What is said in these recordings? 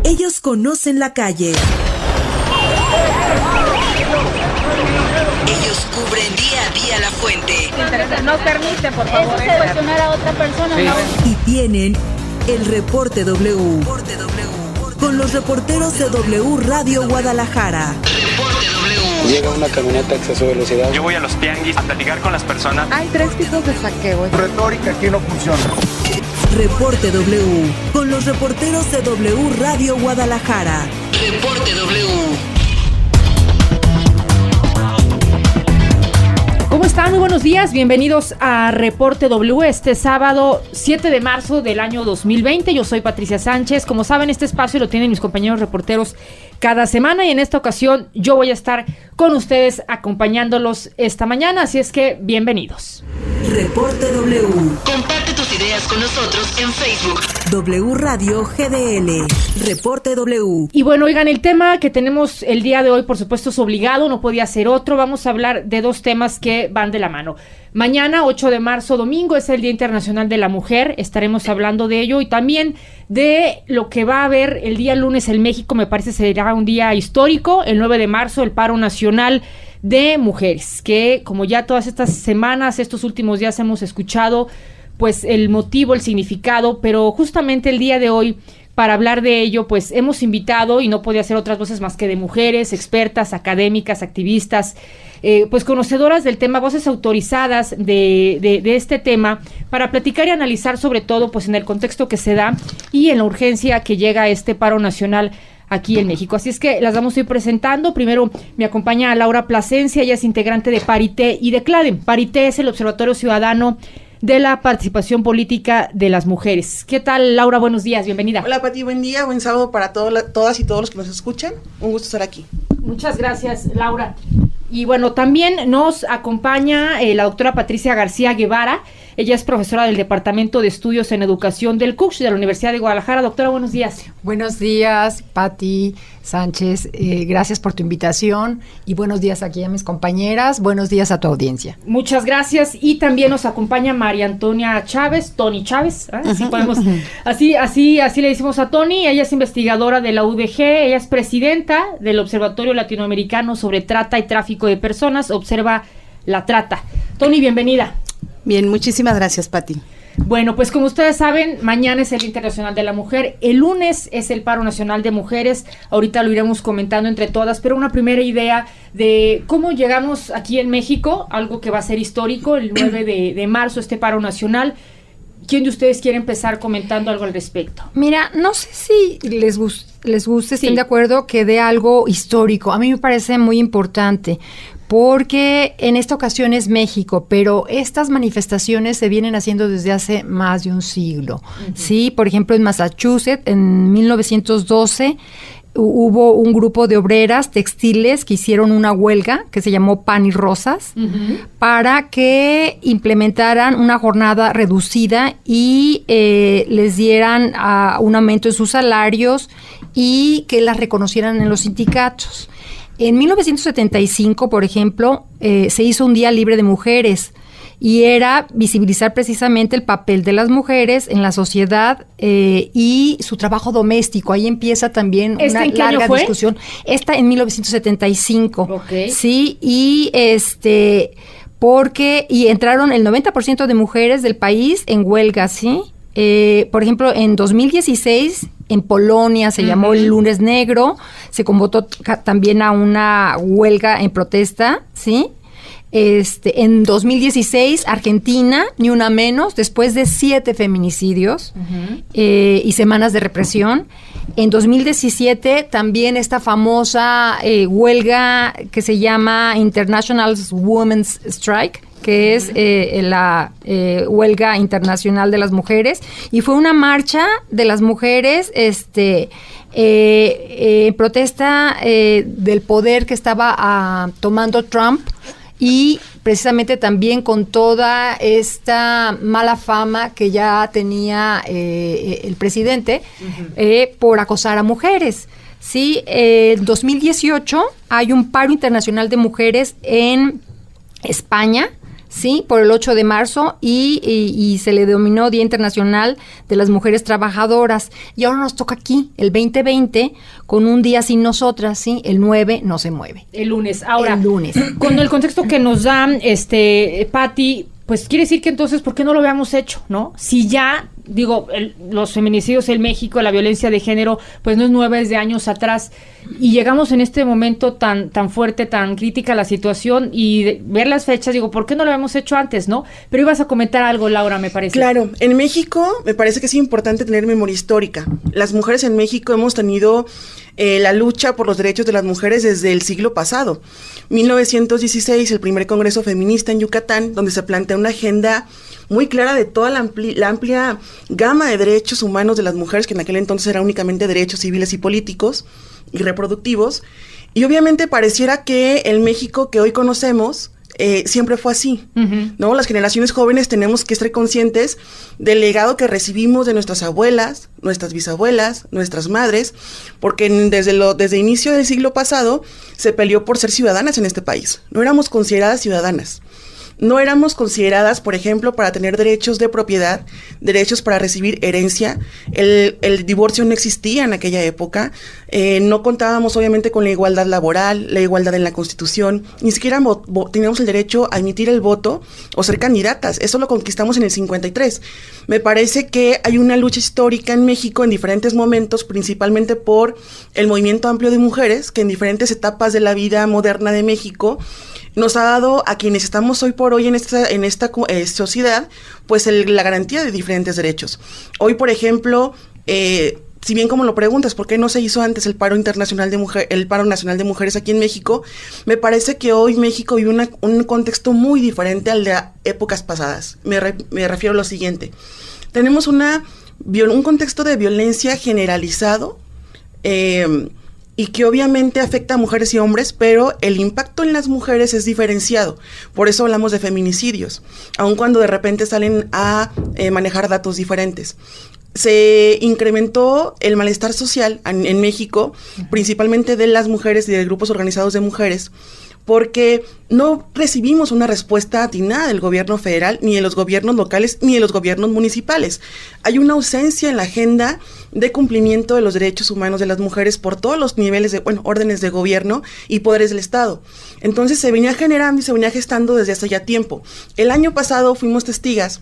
Ellos conocen la calle. Ellos cubren día a día la fuente. No permite, por favor. Eso es cuestionar a otra persona, sí. ¿no? Y tienen el Reporte W. Con los reporteros de W Radio Guadalajara. Reporte W. Llega una camioneta a exceso de velocidad. Yo voy a los tianguis a platicar con las personas. Hay 3 tipos de saqueo. Retórica aquí no funciona. Reporte W. Con los reporteros de W Radio Guadalajara. Reporte W. ¿Cómo están? Muy buenos días, bienvenidos a Reporte W este sábado 7 de marzo del año 2020. Yo soy Patricia Sánchez. Como saben, este espacio lo tienen mis compañeros reporteros cada semana y en esta ocasión yo voy a estar con ustedes acompañándolos esta mañana, así es que bienvenidos. Reporte W. Comparte tus ideas con nosotros en Facebook. W Radio GDL. Reporte W. Y bueno, oigan, el tema que tenemos el día de hoy, por supuesto, es obligado, no podía ser otro. Vamos a hablar de dos temas que van de la mano. Mañana, 8 de marzo, domingo, es el Día Internacional de la Mujer. Estaremos hablando de ello y también de lo que va a haber el día lunes en México. Me parece será un día histórico, el 9 de marzo, el paro nacional de mujeres, que como ya todas estas semanas, estos últimos días hemos escuchado, pues el motivo, el significado, pero justamente el día de hoy, para hablar de ello, pues hemos invitado, y no podía ser otras voces más que de mujeres, expertas, académicas, activistas, pues conocedoras del tema, voces autorizadas de este tema, para platicar y analizar sobre todo pues en el contexto que se da y en la urgencia que llega este paro nacional aquí en México. Así es que las vamos a ir presentando. Primero me acompaña Laura Plasencia, ella es integrante de Parité y de CLADEM. Parité es el Observatorio Ciudadano de la Participación Política de las Mujeres. ¿Qué tal, Laura? Buenos días, bienvenida. Hola, Pati, buen día, buen sábado para todas y todos los que nos escuchan. Un gusto estar aquí. Muchas gracias, Laura. Y bueno, también nos acompaña la doctora Patricia García Guevara. Ella es profesora del Departamento de Estudios en Educación del CUCH de la Universidad de Guadalajara. Doctora, buenos días. Buenos días, Pati Sánchez. Gracias por tu invitación y buenos días aquí a mis compañeras. Buenos días a tu audiencia. Muchas gracias. Y también nos acompaña María Antonia Chávez, Tony Chávez. Así podemos, así le decimos a Tony. Ella es investigadora de la UDG. Ella es presidenta del Observatorio Latinoamericano sobre Trata y Tráfico de Personas. Observa la trata. Tony, bienvenida. Bien, muchísimas gracias, Pati. Bueno, pues como ustedes saben, mañana es el Día Internacional de la Mujer, el lunes es el Paro Nacional de Mujeres, ahorita lo iremos comentando entre todas, pero una primera idea de cómo llegamos aquí en México, algo que va a ser histórico, el 9 de marzo, este Paro Nacional. ¿Quién de ustedes quiere empezar comentando algo al respecto? Mira, no sé si les guste, estén de acuerdo que dé algo histórico. A mí me parece muy importante, porque en esta ocasión es México, pero estas manifestaciones se vienen haciendo desde hace más de un siglo. Uh-huh. Sí, por ejemplo, en Massachusetts, en 1912, hubo un grupo de obreras textiles que hicieron una huelga que se llamó Pan y Rosas, uh-huh, para que implementaran una jornada reducida y les dieran un aumento en sus salarios y que las reconocieran en los sindicatos. En 1975, por ejemplo, se hizo un Día Libre de Mujeres y era visibilizar precisamente el papel de las mujeres en la sociedad y su trabajo doméstico. Ahí empieza también una larga discusión. Esta en 1975. Okay. Sí, y porque entraron el 90% de mujeres del país en huelga, ¿sí? Por ejemplo, en 2016 en Polonia se llamó el Lunes Negro, se convocó también a una huelga en protesta, ¿sí? En 2016, Argentina, ni una menos, después de 7 feminicidios y semanas de represión. En 2017, también esta famosa huelga que se llama International Women's Strike, que es la huelga internacional de las mujeres, y fue una marcha de las mujeres protesta del poder que estaba tomando Trump, y precisamente también con toda esta mala fama que ya tenía el presidente por acosar a mujeres. Sí, en 2018 hay un paro internacional de mujeres en España, ¿sí? Por el 8 de marzo y se le denominó Día Internacional de las Mujeres Trabajadoras. Y ahora nos toca aquí, el 2020, con un día sin nosotras, ¿sí? El 9 no se mueve. El lunes. Ahora, el lunes. Con el contexto que nos da Pati, pues quiere decir que entonces, ¿por qué no lo habíamos hecho, no? Si ya, digo, los feminicidios en México, la violencia de género, pues no es nueva, es de años atrás, y llegamos en este momento tan fuerte, tan crítica la situación, y ver las fechas, digo, ¿por qué no lo habíamos hecho antes, no? Pero ibas a comentar algo, Laura, me parece. Claro, en México me parece que es importante tener memoria histórica. Las mujeres en México hemos tenido la lucha por los derechos de las mujeres desde el siglo pasado. 1916, el primer Congreso Feminista en Yucatán, donde se plantea una agenda muy clara de toda la amplia gama de derechos humanos de las mujeres, que en aquel entonces eran únicamente derechos civiles y políticos y reproductivos. Y obviamente pareciera que el México que hoy conocemos siempre fue así, ¿no? Las generaciones jóvenes tenemos que estar conscientes del legado que recibimos de nuestras abuelas, nuestras bisabuelas, nuestras madres, porque desde el inicio del siglo pasado se peleó por ser ciudadanas en este país. No éramos consideradas ciudadanas. No éramos consideradas, por ejemplo, para tener derechos de propiedad, derechos para recibir herencia. El divorcio no existía en aquella época. No contábamos, obviamente, con la igualdad laboral, la igualdad en la Constitución. Ni siquiera teníamos el derecho a emitir el voto o ser candidatas. Eso lo conquistamos en el 53. Me parece que hay una lucha histórica en México en diferentes momentos, principalmente por el movimiento amplio de mujeres, que en diferentes etapas de la vida moderna de México nos ha dado a quienes estamos hoy por hoy en esta sociedad, pues la garantía de diferentes derechos. Hoy, por ejemplo, si bien como lo preguntas, ¿por qué no se hizo antes el paro nacional de mujeres aquí en México? Me parece que hoy México vive un contexto muy diferente al de épocas pasadas. Me refiero a lo siguiente. Tenemos un contexto de violencia generalizado, y que obviamente afecta a mujeres y hombres, pero el impacto en las mujeres es diferenciado. Por eso hablamos de feminicidios, aun cuando de repente salen a manejar datos diferentes. Se incrementó el malestar social en México, principalmente de las mujeres y de grupos organizados de mujeres, porque no recibimos una respuesta atinada del gobierno federal, ni de los gobiernos locales, ni de los gobiernos municipales. Hay una ausencia en la agenda de cumplimiento de los derechos humanos de las mujeres por todos los niveles órdenes de gobierno y poderes del Estado. Entonces se venía generando y se venía gestando desde hace ya tiempo. El año pasado fuimos testigas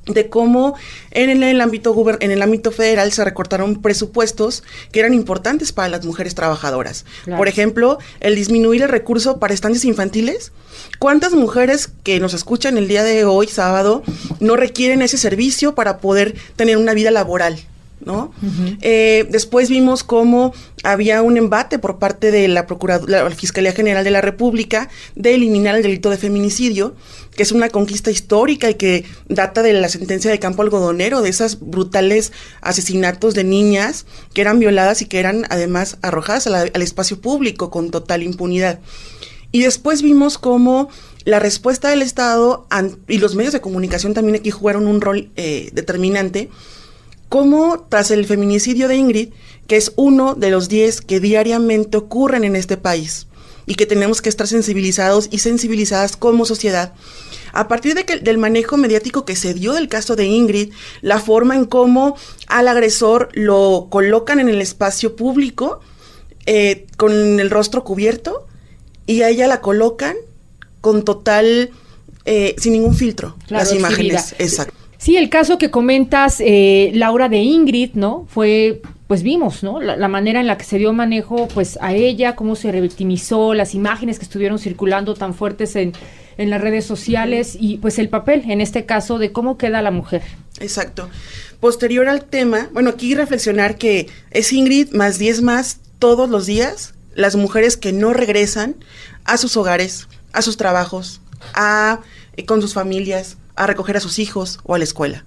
de cómo en el ámbito federal se recortaron presupuestos que eran importantes para las mujeres trabajadoras. Claro. Por ejemplo, el disminuir el recurso para estancias infantiles. ¿Cuántas mujeres que nos escuchan el día de hoy, sábado, no requieren ese servicio para poder tener una vida laboral, ¿no? Después vimos cómo había un embate por parte de la Fiscalía General de la República de eliminar el delito de feminicidio, que es una conquista histórica y que data de la sentencia de Campo Algodonero, de esos brutales asesinatos de niñas que eran violadas y que eran además arrojadas al espacio público con total impunidad. Y después vimos cómo la respuesta del Estado y los medios de comunicación también aquí jugaron un rol determinante, como tras el feminicidio de Ingrid, que es uno de los 10 que diariamente ocurren en este país y que tenemos que estar sensibilizados y sensibilizadas como sociedad, a partir del manejo mediático que se dio del caso de Ingrid, la forma en cómo al agresor lo colocan en el espacio público con el rostro cubierto y a ella la colocan con total, sin ningún filtro, claro, las imágenes. Exacto. Sí, el caso que comentas, Laura, de Ingrid, ¿no? Fue, pues vimos, ¿no? La manera en la que se dio manejo, pues, a ella, cómo se revictimizó, las imágenes que estuvieron circulando tan fuertes en las redes sociales y, pues, el papel, en este caso, de cómo queda la mujer. Exacto. Posterior al tema, bueno, aquí reflexionar que es Ingrid más 10 más todos los días, las mujeres que no regresan a sus hogares, a sus trabajos, con sus familias, a recoger a sus hijos o a la escuela.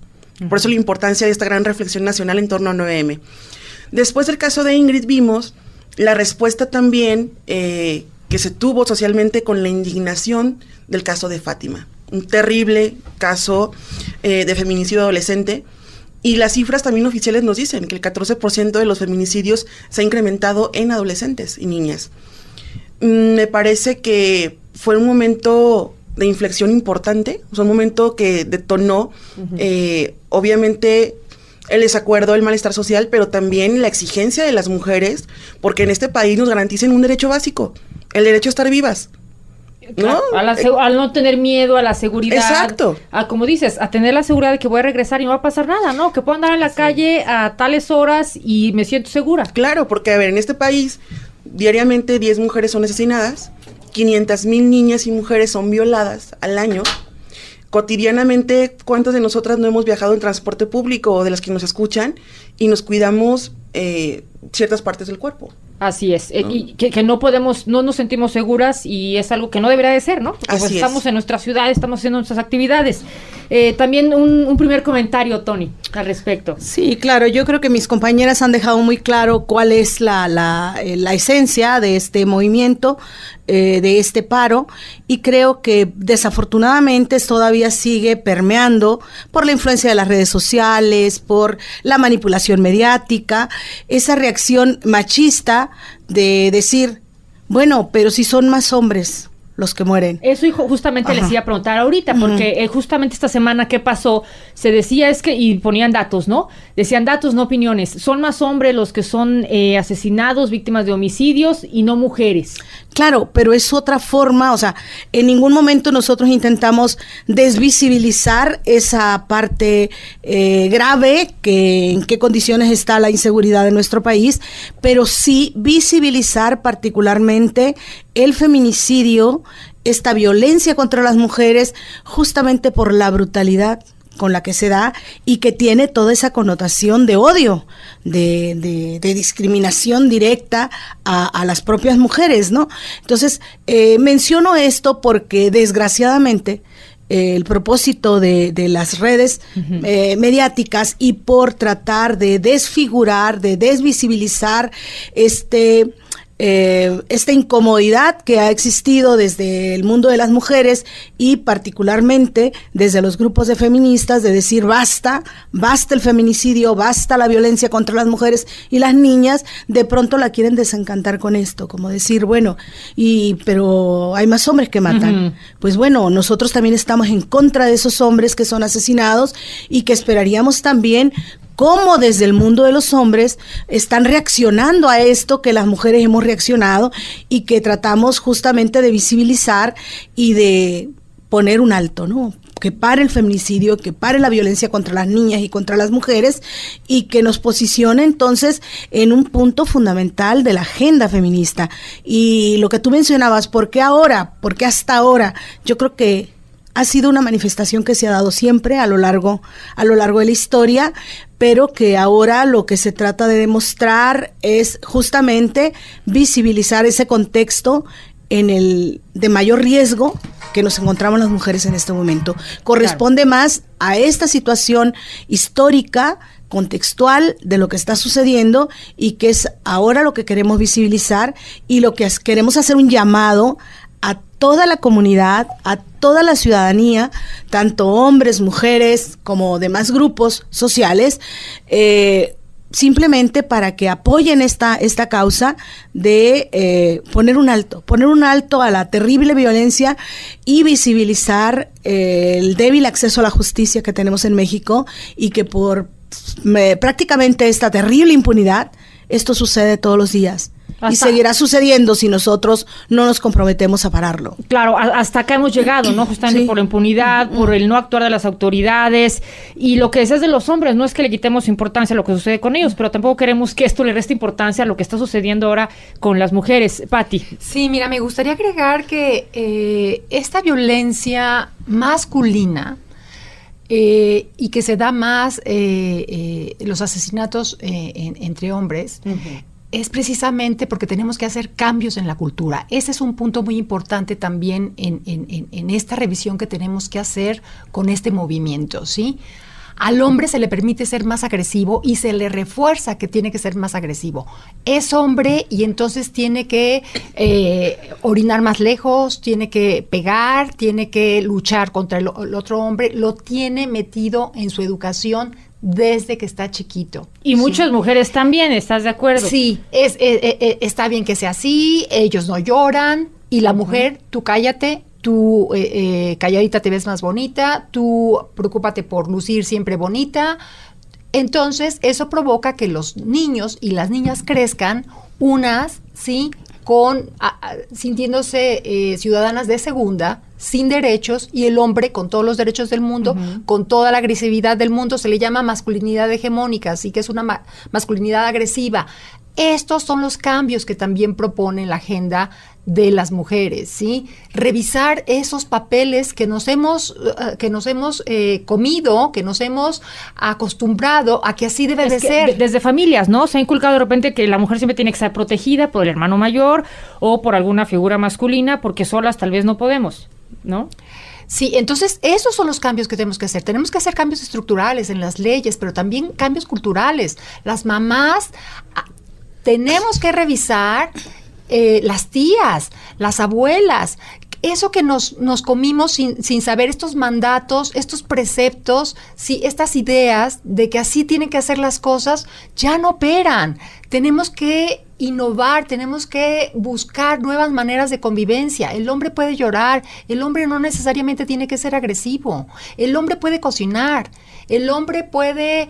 Por eso la importancia de esta gran reflexión nacional en torno a 9M. Después del caso de Ingrid vimos la respuesta también que se tuvo socialmente con la indignación del caso de Fátima. Un terrible caso de feminicidio adolescente. Y las cifras también oficiales nos dicen que el 14% de los feminicidios se ha incrementado en adolescentes y niñas. Me parece que fue un momento de inflexión importante, o sea, un momento que detonó, obviamente, el desacuerdo, el malestar social, pero también la exigencia de las mujeres, porque en este país nos garanticen un derecho básico, el derecho a estar vivas. Claro, ¿no? Al no tener miedo, a la seguridad. Exacto. A, como dices, a tener la seguridad de que voy a regresar y no va a pasar nada, ¿no? Que puedo andar en la calle a tales horas y me siento segura. Claro, porque, a ver, en este país, diariamente 10 mujeres son asesinadas, 500,000 niñas y mujeres son violadas al año. Cotidianamente, ¿cuántas de nosotras no hemos viajado en transporte público o de las que nos escuchan y nos cuidamos ciertas partes del cuerpo? Así es, y que no podemos, no nos sentimos seguras y es algo que no debería de ser, ¿no? Porque pues estamos en nuestra ciudad, estamos haciendo nuestras actividades. También un primer comentario, Tony, al respecto. Sí, claro, yo creo que mis compañeras han dejado muy claro cuál es la esencia de este movimiento, de este paro, y creo que desafortunadamente todavía sigue permeando por la influencia de las redes sociales, por la manipulación mediática, esa reacción machista de decir, bueno, pero si son más hombres los que mueren. Eso justamente les iba a preguntar ahorita, porque justamente esta semana que pasó, se decía y ponían datos, ¿no? Decían datos, no opiniones. Son más hombres los que son asesinados, víctimas de homicidios y no mujeres. Claro, pero es otra forma, o sea, en ningún momento nosotros intentamos desvisibilizar esa parte grave, que en qué condiciones está la inseguridad de nuestro país, pero sí visibilizar particularmente el feminicidio, esta violencia contra las mujeres, justamente por la brutalidad con la que se da y que tiene toda esa connotación de odio, de discriminación directa a las propias mujeres, ¿no? Entonces, menciono esto porque desgraciadamente el propósito de las redes mediáticas y por tratar de desfigurar, de desvisibilizar esta incomodidad que ha existido desde el mundo de las mujeres y particularmente desde los grupos de feministas, de decir basta el feminicidio, basta la violencia contra las mujeres y las niñas, de pronto la quieren desencantar con esto, como decir, bueno, pero hay más hombres que matan. Pues bueno, nosotros también estamos en contra de esos hombres que son asesinados y que esperaríamos también cómo desde el mundo de los hombres están reaccionando a esto que las mujeres hemos reaccionado y que tratamos justamente de visibilizar y de poner un alto, ¿no? Que pare el feminicidio, que pare la violencia contra las niñas y contra las mujeres y que nos posicione entonces en un punto fundamental de la agenda feminista. Y lo que tú mencionabas, ¿por qué ahora? ¿Por qué hasta ahora? Yo creo que ha sido una manifestación que se ha dado siempre a lo largo de la historia, pero que ahora lo que se trata de demostrar es justamente visibilizar ese contexto de mayor riesgo que nos encontramos las mujeres en este momento. Corresponde más a esta situación histórica, contextual de lo que está sucediendo y que es ahora lo que queremos visibilizar y lo que queremos hacer un llamado a toda la comunidad, a toda la ciudadanía, tanto hombres, mujeres, como demás grupos sociales, simplemente para que apoyen esta causa de poner un alto a la terrible violencia y visibilizar el débil acceso a la justicia que tenemos en México y que por prácticamente esta terrible impunidad, esto sucede todos los días. Y seguirá sucediendo si nosotros no nos comprometemos a pararlo. Claro, hasta acá hemos llegado, ¿no? Justamente por la impunidad, por el no actuar de las autoridades. Y lo que decías de los hombres, no es que le quitemos importancia a lo que sucede con ellos, pero tampoco queremos que esto le reste importancia a lo que está sucediendo ahora con las mujeres. Pati. Sí, mira, me gustaría agregar que esta violencia masculina y que se da más los asesinatos entre hombres, es precisamente porque tenemos que hacer cambios en la cultura. Ese es un punto muy importante también en esta revisión que tenemos que hacer con este movimiento, ¿sí? Al hombre se le permite ser más agresivo y se le refuerza que tiene que ser más agresivo. Es hombre y entonces tiene que orinar más lejos, tiene que pegar, tiene que luchar contra el otro hombre. Lo tiene metido en su educación desde que está chiquito. Y muchas mujeres también, ¿estás de acuerdo? Sí, está bien que sea así, ellos no lloran, y la mujer, tú cállate, tú calladita te ves más bonita, tú preocúpate por lucir siempre bonita. Entonces, eso provoca que los niños y las niñas crezcan unas, ¿sí?, sintiéndose ciudadanas de segunda, sin derechos, y el hombre con todos los derechos del mundo, con toda la agresividad del mundo. Se le llama masculinidad hegemónica, así que es una masculinidad agresiva. Estos son los cambios que también propone la agenda de las mujeres, ¿sí? Revisar esos papeles que nos hemos comido, que nos hemos acostumbrado a que así debe de ser. Desde familias, ¿no? Se ha inculcado de repente que la mujer siempre tiene que estar protegida por el hermano mayor o por alguna figura masculina, porque solas tal vez no podemos, ¿no? Sí, entonces esos son los cambios que tenemos que hacer. Tenemos que hacer cambios estructurales en las leyes, pero también cambios culturales. Las mamás tenemos que revisar, las tías, las abuelas, eso que nos comimos sin saber, estos mandatos, estos preceptos, sí, estas ideas de que así tienen que hacer las cosas, ya no operan. Tenemos que innovar, tenemos que buscar nuevas maneras de convivencia. El hombre puede llorar, el hombre no necesariamente tiene que ser agresivo, el hombre puede cocinar, el hombre puede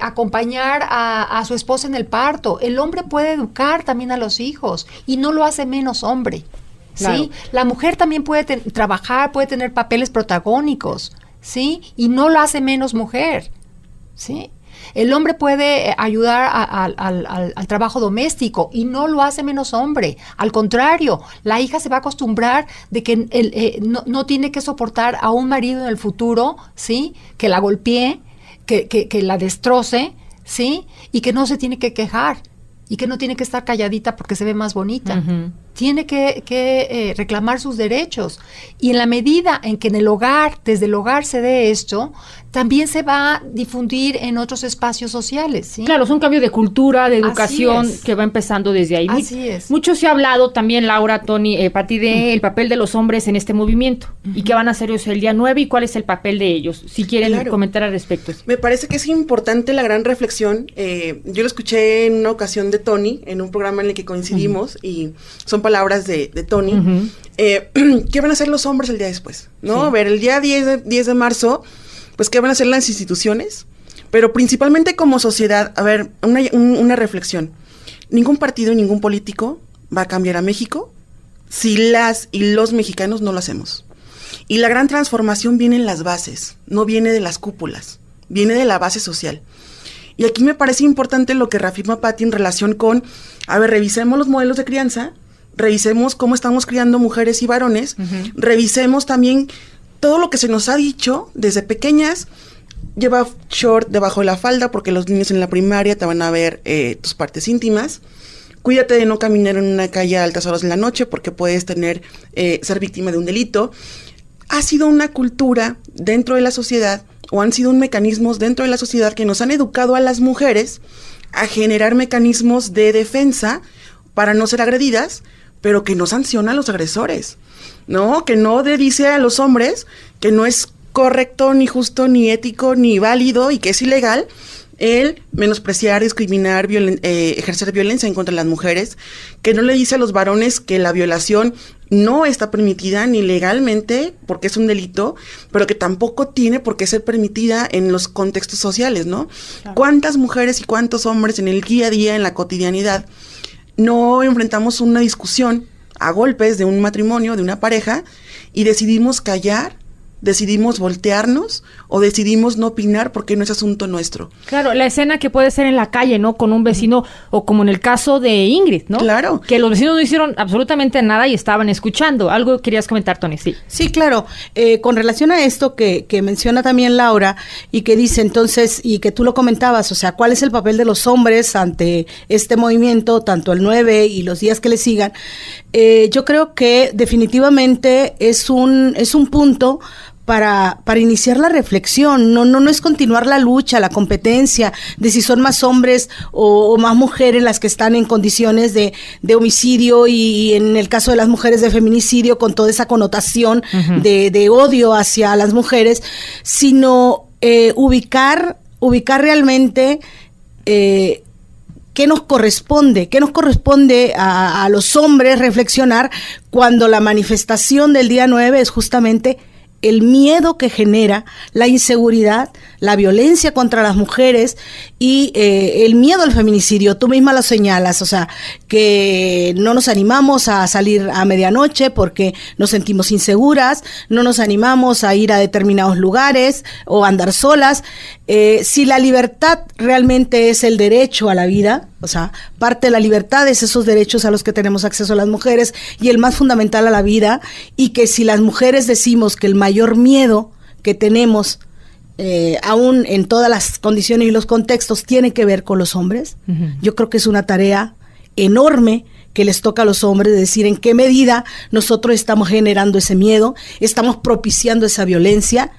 acompañar a su esposa en el parto, el hombre puede educar también a los hijos y no lo hace menos hombre. Claro. ¿Sí? La mujer también puede trabajar, puede tener papeles protagónicos, ¿sí? Y no lo hace menos mujer, ¿sí? El hombre puede ayudar al trabajo doméstico y no lo hace menos hombre. Al contrario, la hija se va a acostumbrar de que no tiene que soportar a un marido en el futuro, ¿sí? Que la golpee, que la destroce, ¿sí? Y que no se tiene que quejar y que no tiene que estar calladita porque se ve más bonita. Uh-huh. Tiene que reclamar sus derechos. Y en la medida en que desde el hogar se dé esto, también se va a difundir en otros espacios sociales, ¿sí? Claro, es un cambio de cultura, de educación que va empezando desde ahí. Así es. Mucho se ha hablado también, Laura, Tony, Pati, de el papel de los hombres en este movimiento. ¿Y qué van a hacer ellos el día 9 y cuál es el papel de ellos? Si quieren comentar al respecto. Me parece que es importante la gran reflexión. Yo lo escuché en una ocasión de Tony, en un programa en el que coincidimos, y son palabras de Tony. ¿Qué van a hacer los hombres el día después? ¿No? Sí. A ver, el día 10 de marzo, pues ¿qué van a hacer las instituciones? Pero principalmente como sociedad, a ver, una reflexión. Ningún partido y ningún político va a cambiar a México si las y los mexicanos no lo hacemos. Y la gran transformación viene en las bases, no viene de las cúpulas, viene de la base social. Y aquí me parece importante lo que reafirma Pati en relación con, a ver, revisemos los modelos de crianza, revisemos cómo estamos criando mujeres y varones, revisemos también todo lo que se nos ha dicho desde pequeñas. Lleva short debajo de la falda porque los niños en la primaria te van a ver tus partes íntimas. Cuídate de no caminar en una calle a altas horas de la noche porque puedes ser víctima de un delito. Ha sido una cultura dentro de la sociedad, o han sido mecanismos dentro de la sociedad que nos han educado a las mujeres a generar mecanismos de defensa para no ser agredidas, pero que no sanciona a los agresores, ¿no? Que no dice a los hombres que no es correcto, ni justo, ni ético, ni válido, y que es ilegal el menospreciar, discriminar, ejercer violencia en contra de las mujeres, que no le dice a los varones que la violación no está permitida ni legalmente porque es un delito, pero que tampoco tiene por qué ser permitida en los contextos sociales, ¿no? Claro. ¿Cuántas mujeres y cuántos hombres en el día a día, en la cotidianidad, no enfrentamos una discusión a golpes de un matrimonio, de una pareja, y decidimos callar, decidimos voltearnos o decidimos no opinar porque no es asunto nuestro? Claro, la escena que puede ser en la calle, ¿no? Con un vecino, o como en el caso de Ingrid, ¿no? Claro. Que los vecinos no hicieron absolutamente nada y estaban escuchando. Algo querías comentar, Tony, sí. Sí, claro. Con relación a esto que menciona también Laura y que dice entonces, y que tú lo comentabas, o sea, ¿cuál es el papel de los hombres ante este movimiento, tanto el 9 y los días que le sigan? Yo creo que definitivamente es un punto para iniciar la reflexión. No es continuar la lucha, la competencia de si son más hombres o más mujeres las que están en condiciones de homicidio, y en el caso de las mujeres de feminicidio, con toda esa connotación de odio hacia las mujeres, sino ubicar realmente ¿qué nos corresponde? ¿Qué nos corresponde a los hombres reflexionar cuando la manifestación del día 9 es justamente el miedo que genera la inseguridad, la violencia contra las mujeres y el miedo al feminicidio? Tú misma lo señalas, o sea, que no nos animamos a salir a medianoche porque nos sentimos inseguras, no nos animamos a ir a determinados lugares o a andar solas. Si la libertad realmente es el derecho a la vida, o sea, parte de la libertad es esos derechos a los que tenemos acceso las mujeres y el más fundamental a la vida, y que si las mujeres decimos que el mayor miedo que tenemos, aún en todas las condiciones y los contextos, tiene que ver con los hombres, yo creo que es una tarea enorme que les toca a los hombres, de decir en qué medida nosotros estamos generando ese miedo, estamos propiciando esa violencia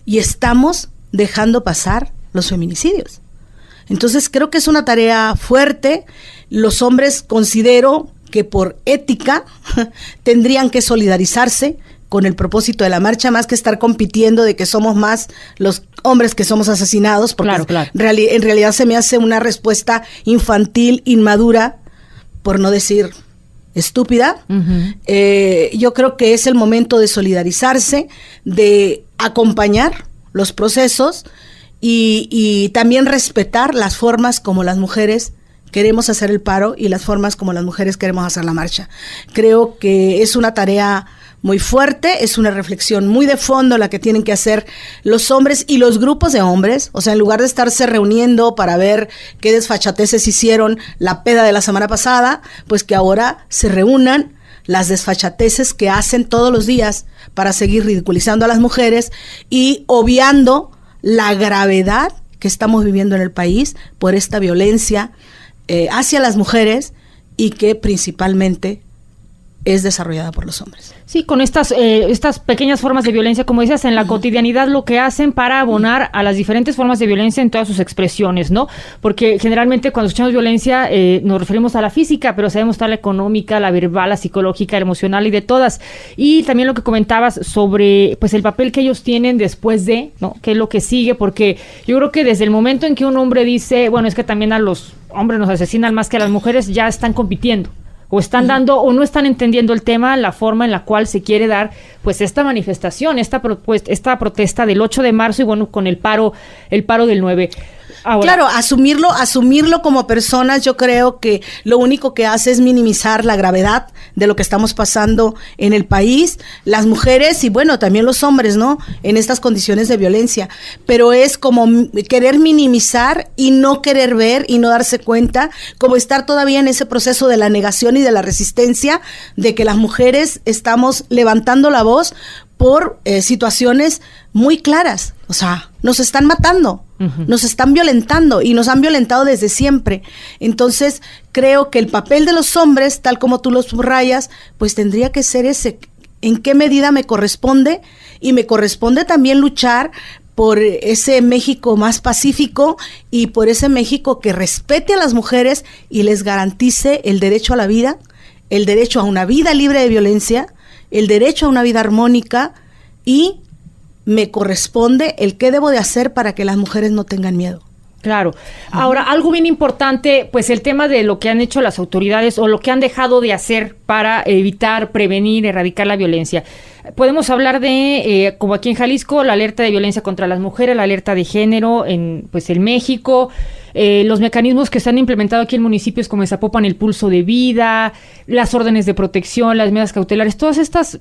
y estamos dejando pasar los feminicidios. Entonces creo que es una tarea fuerte. Los hombres, considero que por ética tendrían que solidarizarse con el propósito de la marcha, más que estar compitiendo de que somos más los hombres que somos asesinados, porque claro. En realidad se me hace una respuesta infantil, inmadura, por no decir estúpida. Yo creo que es el momento de solidarizarse, de acompañar los procesos y también respetar las formas como las mujeres queremos hacer el paro y las formas como las mujeres queremos hacer la marcha. Creo que es una tarea muy fuerte, es una reflexión muy de fondo la que tienen que hacer los hombres y los grupos de hombres. O sea, en lugar de estarse reuniendo para ver qué desfachateces hicieron la peda de la semana pasada, pues que ahora se reúnan las desfachateces que hacen todos los días para seguir ridiculizando a las mujeres y obviando la gravedad que estamos viviendo en el país por esta violencia hacia las mujeres, y que principalmente es desarrollada por los hombres. Sí, con estas pequeñas formas de violencia, como dices, en la cotidianidad, lo que hacen para abonar a las diferentes formas de violencia en todas sus expresiones, ¿no? Porque generalmente cuando escuchamos violencia nos referimos a la física, pero sabemos estar la económica, la verbal, la psicológica, la emocional y de todas. Y también lo que comentabas sobre pues el papel que ellos tienen después de, ¿no? ¿Qué es lo que sigue? Porque yo creo que desde el momento en que un hombre dice, bueno, es que también a los hombres nos asesinan más que a las mujeres, ya están compitiendo. O están dando, o no están entendiendo el tema, la forma en la cual se quiere dar, pues, esta manifestación, esta protesta del 8 de marzo y bueno, con el paro del 9. Ahora, claro, asumirlo como personas, yo creo que lo único que hace es minimizar la gravedad de lo que estamos pasando en el país, las mujeres y bueno, también los hombres, ¿no? En estas condiciones de violencia, pero es como querer minimizar y no querer ver y no darse cuenta, como estar todavía en ese proceso de la negación y de la resistencia, de que las mujeres estamos levantando la voz por situaciones muy claras. O sea, nos están matando, nos están violentando y nos han violentado desde siempre. Entonces, creo que el papel de los hombres, tal como tú lo subrayas, pues tendría que ser ese. ¿En qué medida me corresponde? Y me corresponde también luchar por ese México más pacífico y por ese México que respete a las mujeres y les garantice el derecho a la vida, el derecho a una vida libre de violencia, el derecho a una vida armónica, y me corresponde el qué debo de hacer para que las mujeres no tengan miedo. Claro. Ahora, algo bien importante, pues el tema de lo que han hecho las autoridades o lo que han dejado de hacer para evitar, prevenir, erradicar la violencia. Podemos hablar de, como aquí en Jalisco, la alerta de violencia contra las mujeres, la alerta de género en México, los mecanismos que se han implementado aquí en municipios como Zapopan, el pulso de vida, las órdenes de protección, las medidas cautelares, todas estas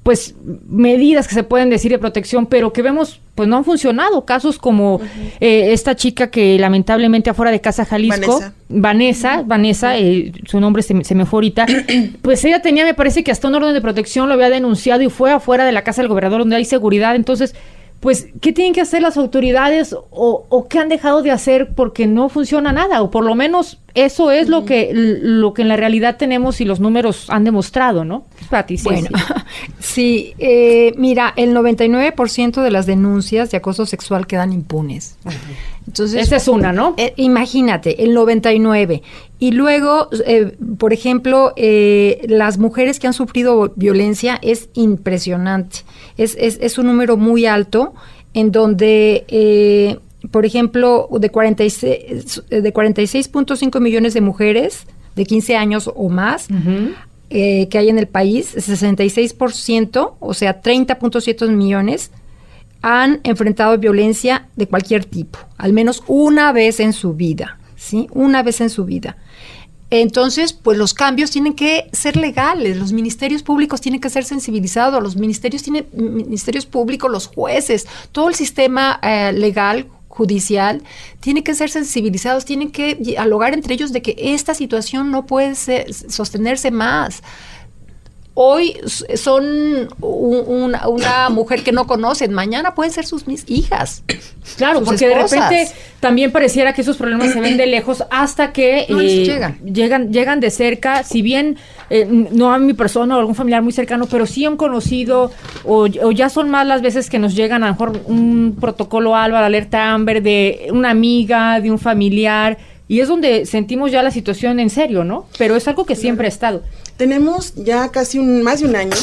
pues medidas que se pueden decir de protección, pero que vemos pues no han funcionado. Casos como esta chica que lamentablemente afuera de Casa Jalisco, Vanessa, su nombre se me fue ahorita, pues ella tenía, me parece que hasta un orden de protección, lo había denunciado y fue afuera de la casa del gobernador donde hay seguridad. Entonces, pues, ¿qué tienen que hacer las autoridades o qué han dejado de hacer porque no funciona nada? O por lo menos eso es lo que en la realidad tenemos y los números han demostrado, ¿no? Pati, bueno, sí, mira, el 99% de las denuncias de acoso sexual quedan impunes. Entonces, esa es una, ¿no? Imagínate, el 99%. Y luego, por ejemplo, las mujeres que han sufrido violencia es impresionante. Es un número muy alto en donde por ejemplo, de 46.5 millones de mujeres de 15 años o más, que hay en el país, 66%, o sea, 30.7 millones, han enfrentado violencia de cualquier tipo, al menos una vez en su vida, ¿sí? Una vez en su vida. Entonces, pues los cambios tienen que ser legales, los ministerios públicos tienen que ser sensibilizados, los ministerios públicos, los jueces, todo el sistema legal, judicial, tiene que ser sensibilizados, tienen que dialogar entre ellos de que esta situación no puede sostenerse más. Hoy son una mujer que no conocen, mañana pueden ser sus hijas. Claro, porque esposas. De repente también pareciera que esos problemas se ven de lejos hasta que llegan de cerca, si bien no a mi persona o algún familiar muy cercano, pero sí a un conocido, o ya son más las veces que nos llegan a lo mejor un protocolo ALBA, la alerta AMBER de una amiga, de un familiar, y es donde sentimos ya la situación en serio, ¿no? Pero es algo que siempre ha estado. Tenemos ya casi más de un año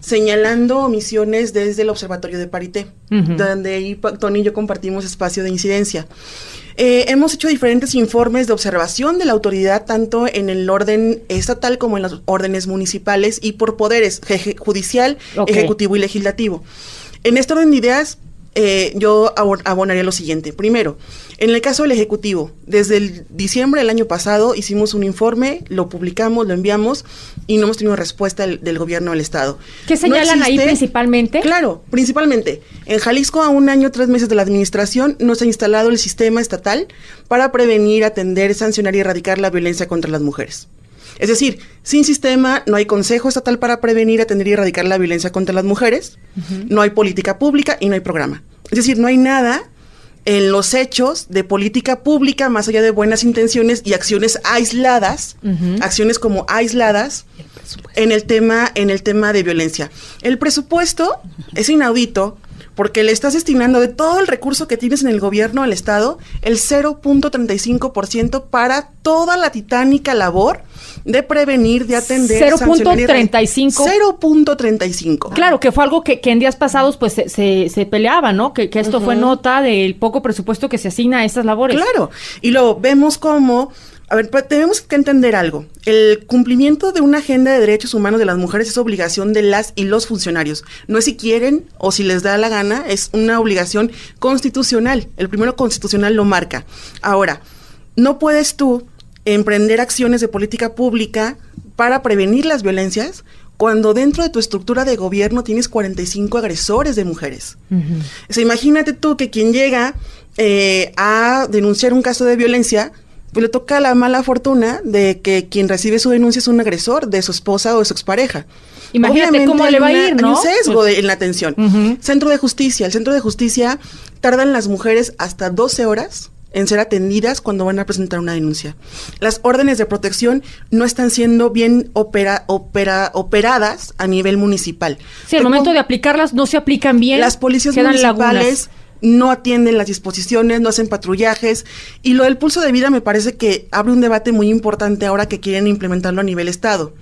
señalando omisiones desde el Observatorio de Parité, donde ahí Tony y yo compartimos espacio de incidencia. Hemos hecho diferentes informes de observación de la autoridad, tanto en el orden estatal como en los órdenes municipales y por poderes judicial, ejecutivo y legislativo. En este orden de ideas, yo abonaría lo siguiente. Primero, en el caso del Ejecutivo, desde el diciembre del año pasado hicimos un informe, lo publicamos, lo enviamos y no hemos tenido respuesta del gobierno del Estado. ¿Qué señalan ahí principalmente? Claro, principalmente. En Jalisco, a 1 año, 3 meses de la administración, no se ha instalado el sistema estatal para prevenir, atender, sancionar y erradicar la violencia contra las mujeres. Es decir, sin sistema no hay consejo estatal para prevenir, atender y erradicar la violencia contra las mujeres, no hay política pública y no hay programa. Es decir, no hay nada en los hechos de política pública más allá de buenas intenciones y acciones aisladas, acciones como aisladas en el tema de violencia. El presupuesto es inaudito porque le estás destinando de todo el recurso que tienes en el gobierno del Estado, el 0.35% para toda la titánica labor de prevenir, de atender, 0.35. 0.35. Claro, que fue algo que en días pasados pues se peleaba, ¿no? Que esto fue nota del poco presupuesto que se asigna a estas labores. Claro, y luego vemos cómo... A ver, tenemos que entender algo. El cumplimiento de una agenda de derechos humanos de las mujeres es obligación de las y los funcionarios. No es si quieren o si les da la gana, es una obligación constitucional. El primero constitucional lo marca. Ahora, no puedes tú emprender acciones de política pública para prevenir las violencias cuando dentro de tu estructura de gobierno tienes 45 agresores de mujeres. O sea, imagínate tú que quien llega a denunciar un caso de violencia, pues le toca la mala fortuna de que quien recibe su denuncia es un agresor de su esposa o de su expareja. Imagínate obviamente cómo le va a ir, ¿no? Hay un sesgo en la atención. Centro de Justicia. El Centro de Justicia tardan las mujeres hasta 12 horas en ser atendidas cuando van a presentar una denuncia. Las órdenes de protección no están siendo bien operadas a nivel municipal. Sí, al momento de aplicarlas no se aplican bien. Las policías municipales no atienden las disposiciones, no hacen patrullajes, y lo del pulso de vida me parece que abre un debate muy importante ahora que quieren implementarlo a nivel Estado.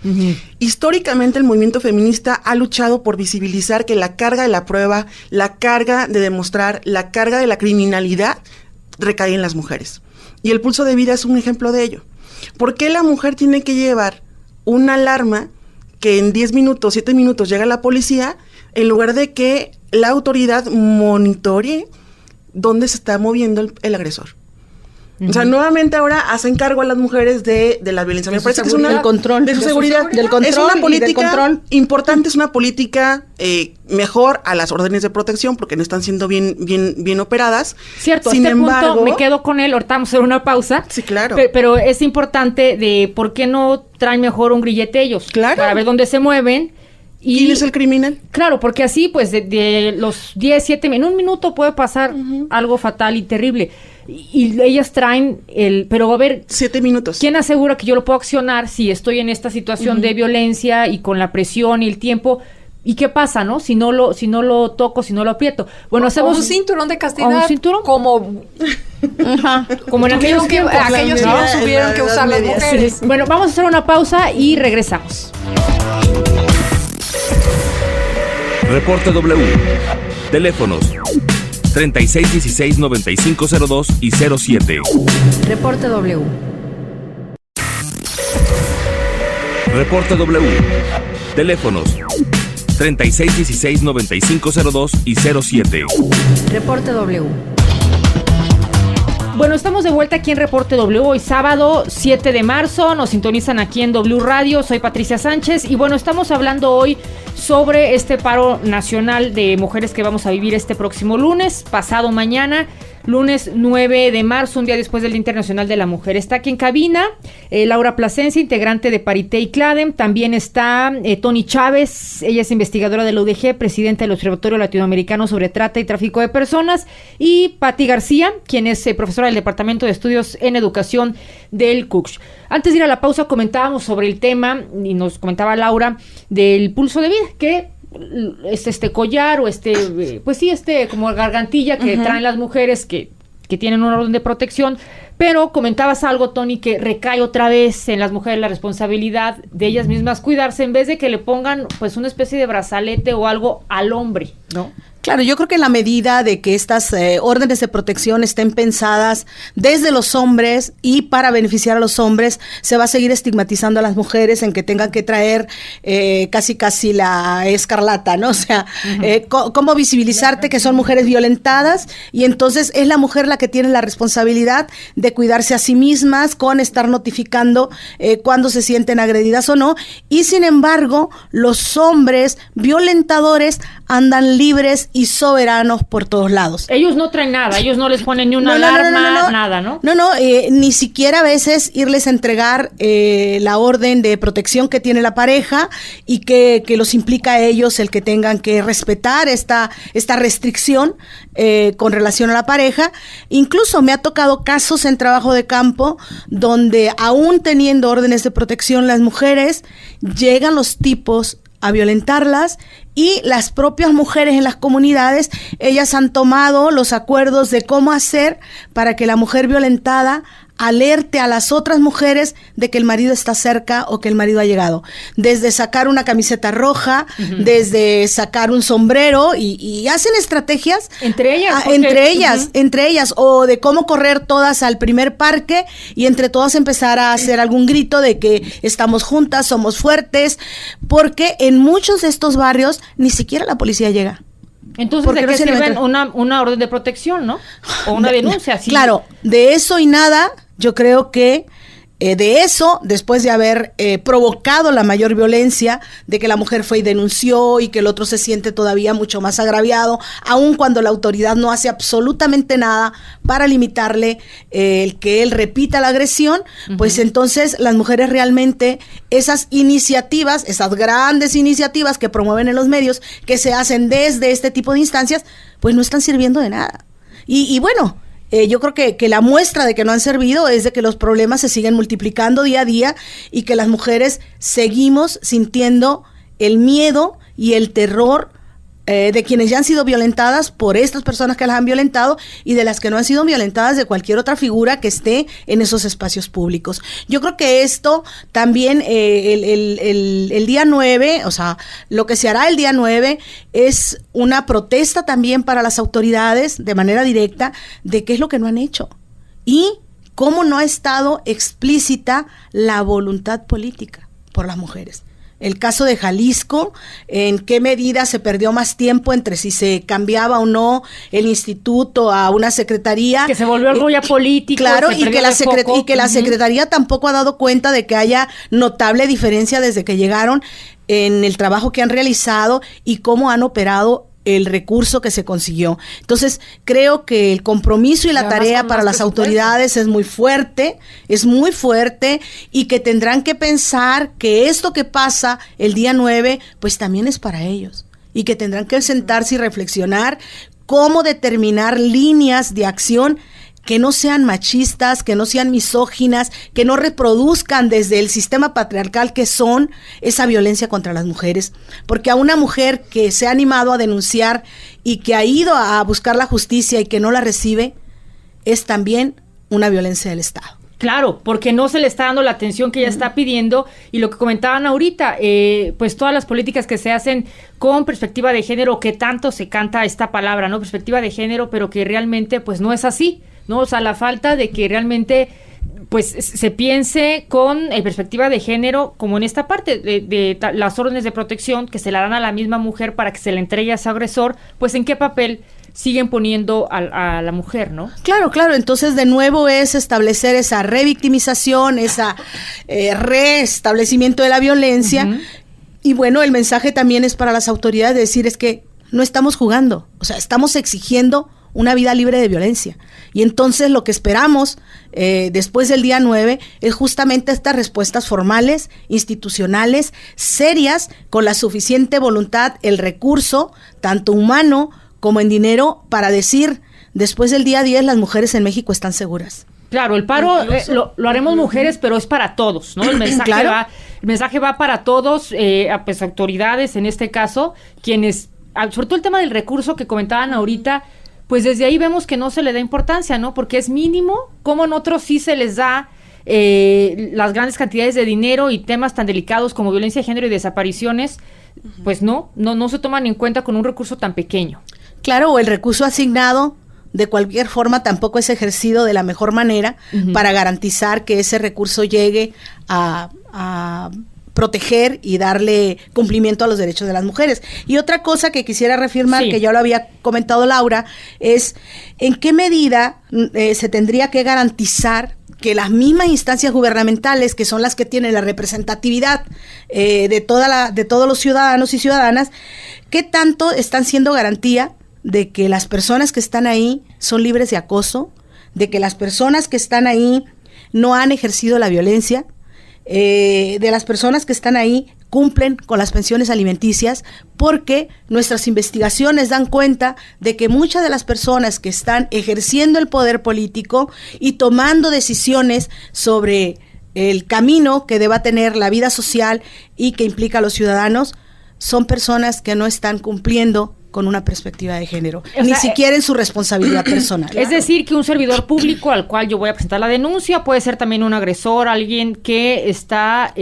Históricamente el movimiento feminista ha luchado por visibilizar que la carga de la prueba, la carga de demostrar, la carga de la criminalidad recae en las mujeres. Y el pulso de vida es un ejemplo de ello. ¿Por qué la mujer tiene que llevar una alarma que en 10 minutos, 7 minutos llega la policía, en lugar de que la autoridad monitore dónde se está moviendo el agresor? O sea, nuevamente ahora hacen cargo a las mujeres de la violencia. Me parece que es una control de su seguridad. Del control es una política importante, es una una política mejor a las órdenes de protección porque no están siendo bien operadas. Cierto, sin embargo, punto me quedo con él. Ahorita vamos a hacer una pausa. Sí, claro. Pero es importante de por qué no traen mejor un grillete ellos. Claro. Para ver dónde se mueven. ¿Quién es el criminal? Claro, porque así, pues, de los 10, 7, en un minuto puede pasar algo fatal y terrible. Y ellas traen pero a ver... 7 minutos. ¿Quién asegura que yo lo puedo accionar si estoy en esta situación de violencia y con la presión y el tiempo? ¿Y qué pasa, no? Si no lo toco, si no lo aprieto. Bueno, hacemos... un cinturón de castidad. ¿Un cinturón? Como en aquellos tiempos. Aquellos ¿no? que tuvieron que usar las mujeres. Sí. Bueno, vamos a hacer una pausa y regresamos. Reporte W. Teléfonos 3616-9502 y 07. Reporte W. Reporte W. Teléfonos 3616-9502 y 07. Reporte W. Bueno, estamos de vuelta aquí en Reporte W, hoy sábado 7 de marzo, nos sintonizan aquí en W Radio, soy Patricia Sánchez y bueno, estamos hablando hoy sobre este paro nacional de mujeres que vamos a vivir este próximo lunes, pasado mañana, lunes 9 de marzo, un día después del Día Internacional de la Mujer. Está aquí en cabina Laura Plasencia, integrante de Parité y CLADEM, también está Tony Chávez, ella es investigadora de la UDG, presidenta del Observatorio Latinoamericano sobre Trata y Tráfico de Personas, y Patti García, quien es profesora del Departamento de Estudios en Educación del CUCH. Antes de ir a la pausa comentábamos sobre el tema, y nos comentaba Laura, del pulso de vida, que es este collar o pues sí, como gargantilla que traen las mujeres que tienen un orden de protección, pero comentabas algo, Tony, que recae otra vez en las mujeres la responsabilidad de ellas mismas cuidarse en vez de que le pongan pues una especie de brazalete o algo al hombre, ¿no? Claro, yo creo que en la medida de que estas órdenes de protección estén pensadas desde los hombres y para beneficiar a los hombres, se va a seguir estigmatizando a las mujeres en que tengan que traer casi la escarlata, ¿no? O sea, cómo visibilizarte que son mujeres violentadas, y entonces es la mujer la que tiene la responsabilidad de cuidarse a sí mismas con estar notificando cuando se sienten agredidas o no, y sin embargo, los hombres violentadores andan libres y soberanos por todos lados. Ellos no traen nada, ellos no les ponen ni una alarma, nada, ¿no? No, ni siquiera a veces irles a entregar la orden de protección que tiene la pareja y que los implica a ellos el que tengan que respetar esta restricción con relación a la pareja. Incluso me ha tocado casos en trabajo de campo donde aún teniendo órdenes de protección las mujeres, llegan los tipos a violentarlas, y las propias mujeres en las comunidades, ellas han tomado los acuerdos de cómo hacer para que la mujer violentada alerte a las otras mujeres de que el marido está cerca o que el marido ha llegado. Desde sacar una camiseta roja, desde sacar un sombrero, y hacen estrategias entre ellas, entre ellas, o de cómo correr todas al primer parque y entre todas empezar a hacer algún grito de que estamos juntas, somos fuertes, porque en muchos de estos barrios ni siquiera la policía llega. Entonces, ¿de qué sirven una orden de protección, no? O una denuncia. Sí. Claro, de eso y nada, yo creo que de eso, después de haber provocado la mayor violencia, de que la mujer fue y denunció y que el otro se siente todavía mucho más agraviado, aun cuando la autoridad no hace absolutamente nada para limitarle el que él repita la agresión, pues entonces las mujeres realmente, esas iniciativas, esas grandes iniciativas que promueven en los medios, que se hacen desde este tipo de instancias, pues no están sirviendo de nada. Y bueno, yo creo que la muestra de que no han servido es de que los problemas se siguen multiplicando día a día y que las mujeres seguimos sintiendo el miedo y el terror de quienes ya han sido violentadas por estas personas que las han violentado y de las que no han sido violentadas de cualquier otra figura que esté en esos espacios públicos. Yo creo que esto también el día 9, o sea, lo que se hará el día 9 es una protesta también para las autoridades de manera directa de qué es lo que no han hecho y cómo no ha estado explícita la voluntad política por las mujeres. El caso de Jalisco, en qué medida se perdió más tiempo entre si se cambiaba o no el instituto a una secretaría. Que se volvió algo ya político. Claro, y que la secretaría tampoco ha dado cuenta de que haya notable diferencia desde que llegaron en el trabajo que han realizado y cómo han operado el recurso que se consiguió. Entonces, creo que el compromiso y la tarea para las autoridades es muy fuerte y que tendrán que pensar que esto que pasa el día 9, pues también es para ellos y que tendrán que sentarse y reflexionar cómo determinar líneas de acción que no sean machistas, que no sean misóginas, que no reproduzcan desde el sistema patriarcal que son esa violencia contra las mujeres. Porque a una mujer que se ha animado a denunciar y que ha ido a buscar la justicia y que no la recibe, es también una violencia del Estado. Claro, porque no se le está dando la atención que ella está pidiendo, y lo que comentaban ahorita, pues todas las políticas que se hacen con perspectiva de género, que tanto se canta esta palabra, ¿no? Perspectiva de género, pero que realmente pues no es así, ¿no? O sea, la falta de que realmente pues se piense con perspectiva de género, como en esta parte de las órdenes de protección que se la dan a la misma mujer para que se le entregue a ese agresor, pues en qué papel siguen poniendo a la mujer, ¿no? Claro, entonces de nuevo es establecer esa revictimización, esa reestablecimiento de la violencia. Uh-huh. Y bueno, el mensaje también es para las autoridades de decir es que no estamos jugando, o sea, estamos exigiendo una vida libre de violencia. Y entonces lo que esperamos después del día 9 es justamente estas respuestas formales, institucionales, serias, con la suficiente voluntad, el recurso, tanto humano como en dinero, para decir, después del día 10 las mujeres en México están seguras. Claro, el paro lo haremos mujeres, pero es para todos, ¿no? El mensaje claro. El mensaje va para todos, pues autoridades en este caso, quienes, sobre todo el tema del recurso que comentaban ahorita, pues desde ahí vemos que no se le da importancia, ¿no? Porque es mínimo, como en otros sí se les da las grandes cantidades de dinero y temas tan delicados como violencia de género y desapariciones, pues no se toman en cuenta con un recurso tan pequeño. Claro, o el recurso asignado de cualquier forma tampoco es ejercido de la mejor manera para garantizar que ese recurso llegue a proteger y darle cumplimiento a los derechos de las mujeres. Y otra cosa que quisiera reafirmar, que ya lo había comentado Laura, es en qué medida se tendría que garantizar que las mismas instancias gubernamentales, que son las que tienen la representatividad de todos los ciudadanos y ciudadanas, qué tanto están siendo garantía de que las personas que están ahí son libres de acoso, de que las personas que están ahí no han ejercido la violencia, de las personas que están ahí cumplen con las pensiones alimenticias, porque nuestras investigaciones dan cuenta de que muchas de las personas que están ejerciendo el poder político y tomando decisiones sobre el camino que deba tener la vida social y que implica a los ciudadanos, son personas que no están cumpliendo con una perspectiva de género, ni siquiera en su responsabilidad personal. Es decir, que un servidor público al cual yo voy a presentar la denuncia puede ser también un agresor, alguien que está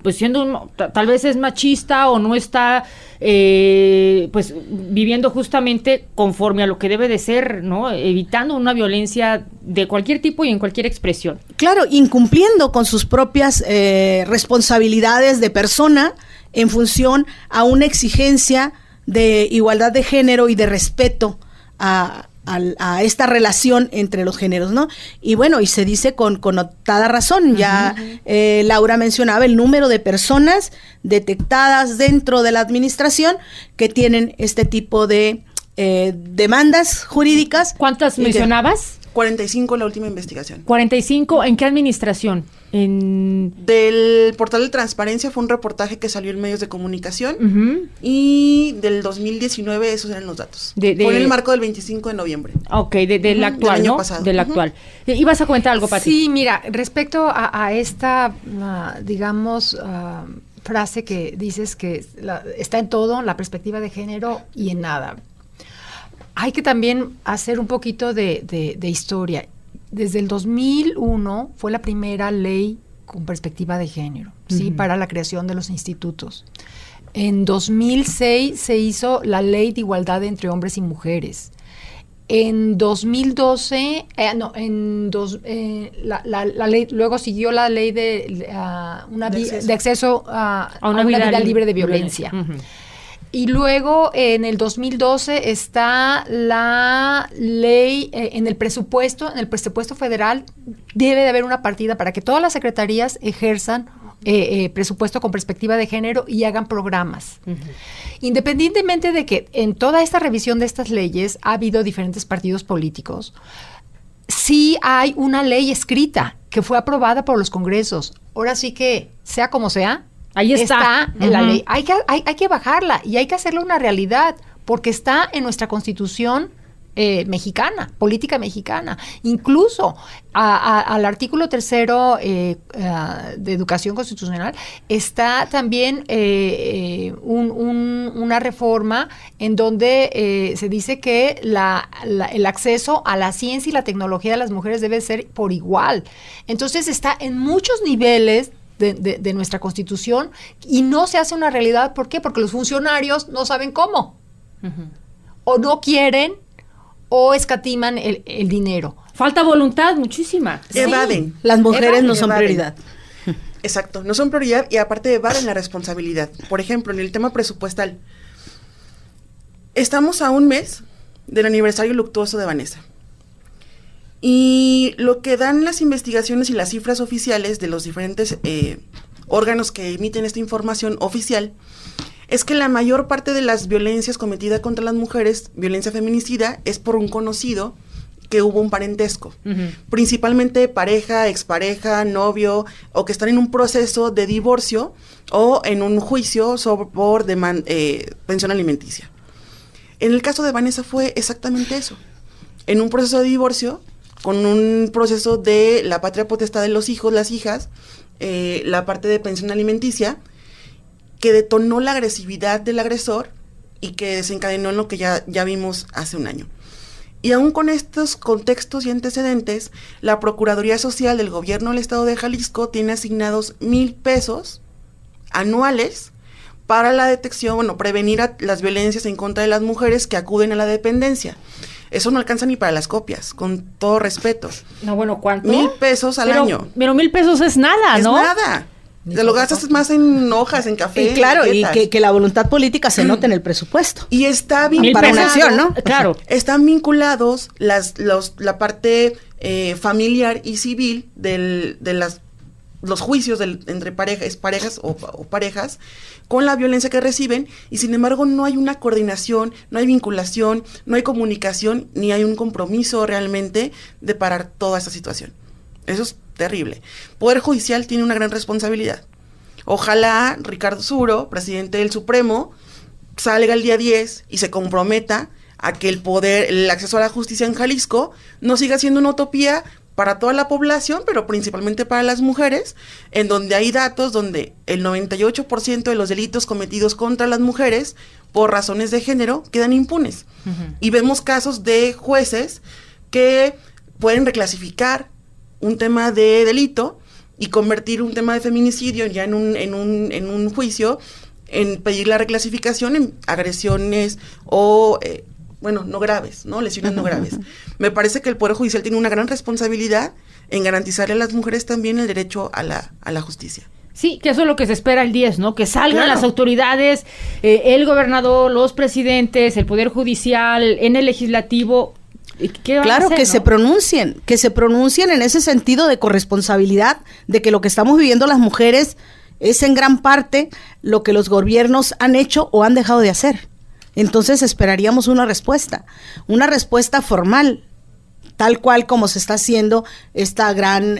pues siendo tal vez es machista o no está pues viviendo justamente conforme a lo que debe de ser, ¿no? Evitando una violencia de cualquier tipo y en cualquier expresión. Claro, incumpliendo con sus propias responsabilidades de persona en función a una exigencia de igualdad de género y de respeto a esta relación entre los géneros, ¿no? Y bueno, y se dice con connotada razón, ya Laura mencionaba el número de personas detectadas dentro de la administración que tienen este tipo de demandas jurídicas. ¿Cuántas mencionabas? 45 la última investigación. 45, ¿en qué administración? Del portal de transparencia fue un reportaje que salió en medios de comunicación y del 2019 esos eran los datos. Fue en el marco del 25 de noviembre. Ok, del actual, del año pasado. Del actual. ¿Ibas a comentar algo, Pati? Sí, mira, respecto a esta, digamos, frase que dices que está en todo, la perspectiva de género y en nada. Hay que también hacer un poquito de historia. Desde el 2001 fue la primera ley con perspectiva de género, ¿sí? Para la creación de los institutos. En 2006 se hizo la Ley de Igualdad entre Hombres y Mujeres. En 2012, la ley, luego siguió la ley de acceso a una vida libre de violencia. Y luego en el 2012 está la ley en el presupuesto federal debe de haber una partida para que todas las secretarías ejerzan presupuesto con perspectiva de género y hagan programas. Independientemente de que en toda esta revisión de estas leyes ha habido diferentes partidos políticos, sí hay una ley escrita que fue aprobada por los congresos. Ahora sí que, sea como sea, ahí está en la ley. Hay que bajarla y hay que hacerla una realidad, porque está en nuestra Constitución mexicana, política mexicana. Incluso al artículo 3 de Educación Constitucional está también una reforma en donde se dice que el acceso a la ciencia y la tecnología de las mujeres debe ser por igual. Entonces está en muchos niveles de nuestra Constitución y no se hace una realidad. ¿Por qué? Porque los funcionarios no saben cómo. O no quieren o escatiman el dinero. Falta voluntad, muchísima. Evaden. Sí. Las mujeres no son prioridad. Exacto, no son prioridad y aparte evaden la responsabilidad. Por ejemplo, en el tema presupuestal, estamos a un mes del aniversario luctuoso de Vanessa. Y lo que dan las investigaciones y las cifras oficiales de los diferentes órganos que emiten esta información oficial es que la mayor parte de las violencias cometidas contra las mujeres, violencia feminicida, es por un conocido que hubo un parentesco. Principalmente pareja, expareja, novio, o que están en un proceso de divorcio o en un juicio por pensión alimenticia. En el caso de Vanessa fue exactamente eso. En un proceso de divorcio, con un proceso de la patria potestad de los hijos, las hijas, la parte de pensión alimenticia, que detonó la agresividad del agresor y que desencadenó en lo que ya vimos hace un año. Y aún con estos contextos y antecedentes, la Procuraduría Social del Gobierno del Estado de Jalisco tiene asignados 1,000 pesos anuales para la detección, prevenir las violencias en contra de las mujeres que acuden a la dependencia. Eso no alcanza ni para las copias, con todo respeto. No, bueno, ¿cuánto? 1,000 pesos al año. Pero 1,000 pesos es nada, ¿no? Es nada. Te lo gastas más en hojas, en café. Y claro, y que la voluntad política se note en el presupuesto. Y está vinculado, para una acción, ¿no? Claro. Están vinculados la parte familiar y civil de los juicios entre parejas o parejas con la violencia que reciben, y sin embargo no hay una coordinación, no hay vinculación, no hay comunicación, ni hay un compromiso realmente de parar toda esta situación. Eso es terrible. Poder Judicial tiene una gran responsabilidad. Ojalá Ricardo Zuro, presidente del Supremo, salga el día 10 y se comprometa a que el acceso a la justicia en Jalisco no siga siendo una utopía para toda la población, pero principalmente para las mujeres, en donde hay datos donde el 98% de los delitos cometidos contra las mujeres por razones de género quedan impunes. Y vemos casos de jueces que pueden reclasificar un tema de delito y convertir un tema de feminicidio ya en un juicio, en pedir la reclasificación en agresiones o no graves, ¿no? Lesiones no graves. Me parece que el Poder Judicial tiene una gran responsabilidad en garantizarle a las mujeres también el derecho a la justicia. Sí, que eso es lo que se espera el 10, ¿no? Que salgan las autoridades, el gobernador, los presidentes, el Poder Judicial, en el legislativo. ¿Qué van a hacer, que se pronuncien en ese sentido de corresponsabilidad, de que lo que estamos viviendo las mujeres es en gran parte lo que los gobiernos han hecho o han dejado de hacer. Entonces esperaríamos una respuesta formal, tal cual como se está haciendo esta gran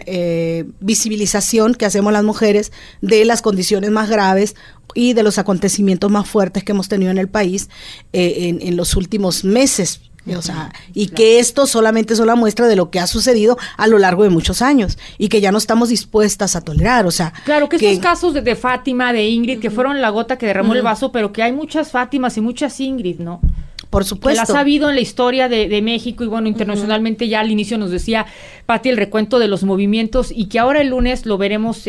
visibilización que hacemos las mujeres de las condiciones más graves y de los acontecimientos más fuertes que hemos tenido en el país en los últimos meses. O sea, y que esto solamente es una muestra de lo que ha sucedido a lo largo de muchos años y que ya no estamos dispuestas a tolerar, o sea. Claro, que estos casos de Fátima, de Ingrid, que fueron la gota que derramó el vaso, pero que hay muchas Fátimas y muchas Ingrid, ¿no? Por supuesto. Que las ha habido en la historia de México y internacionalmente ya al inicio nos decía Pati el recuento de los movimientos y que ahora el lunes lo veremos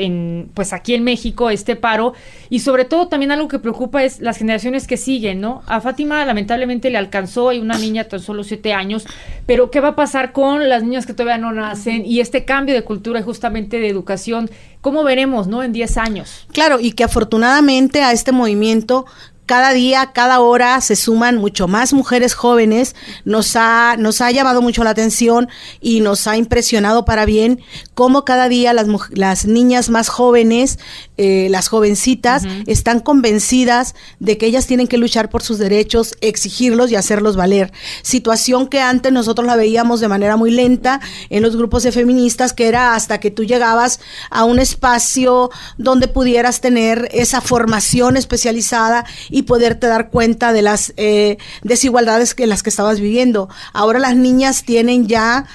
aquí en México, este paro, y sobre todo también algo que preocupa es las generaciones que siguen, ¿no? A Fátima lamentablemente le alcanzó, hay una niña tan solo 7 años, pero ¿qué va a pasar con las niñas que todavía no nacen? Y este cambio de cultura y justamente de educación, ¿cómo veremos, no? En 10 años. Claro, y que afortunadamente a este movimiento cada día, cada hora se suman mucho más mujeres jóvenes. Nos ha llamado mucho la atención y nos ha impresionado para bien cómo cada día las niñas más jóvenes, las jovencitas, están convencidas de que ellas tienen que luchar por sus derechos, exigirlos y hacerlos valer. Situación que antes nosotros la veíamos de manera muy lenta en los grupos de feministas, que era hasta que tú llegabas a un espacio donde pudieras tener esa formación especializada y poderte dar cuenta de las desigualdades en las que estabas viviendo. Ahora las niñas tienen ya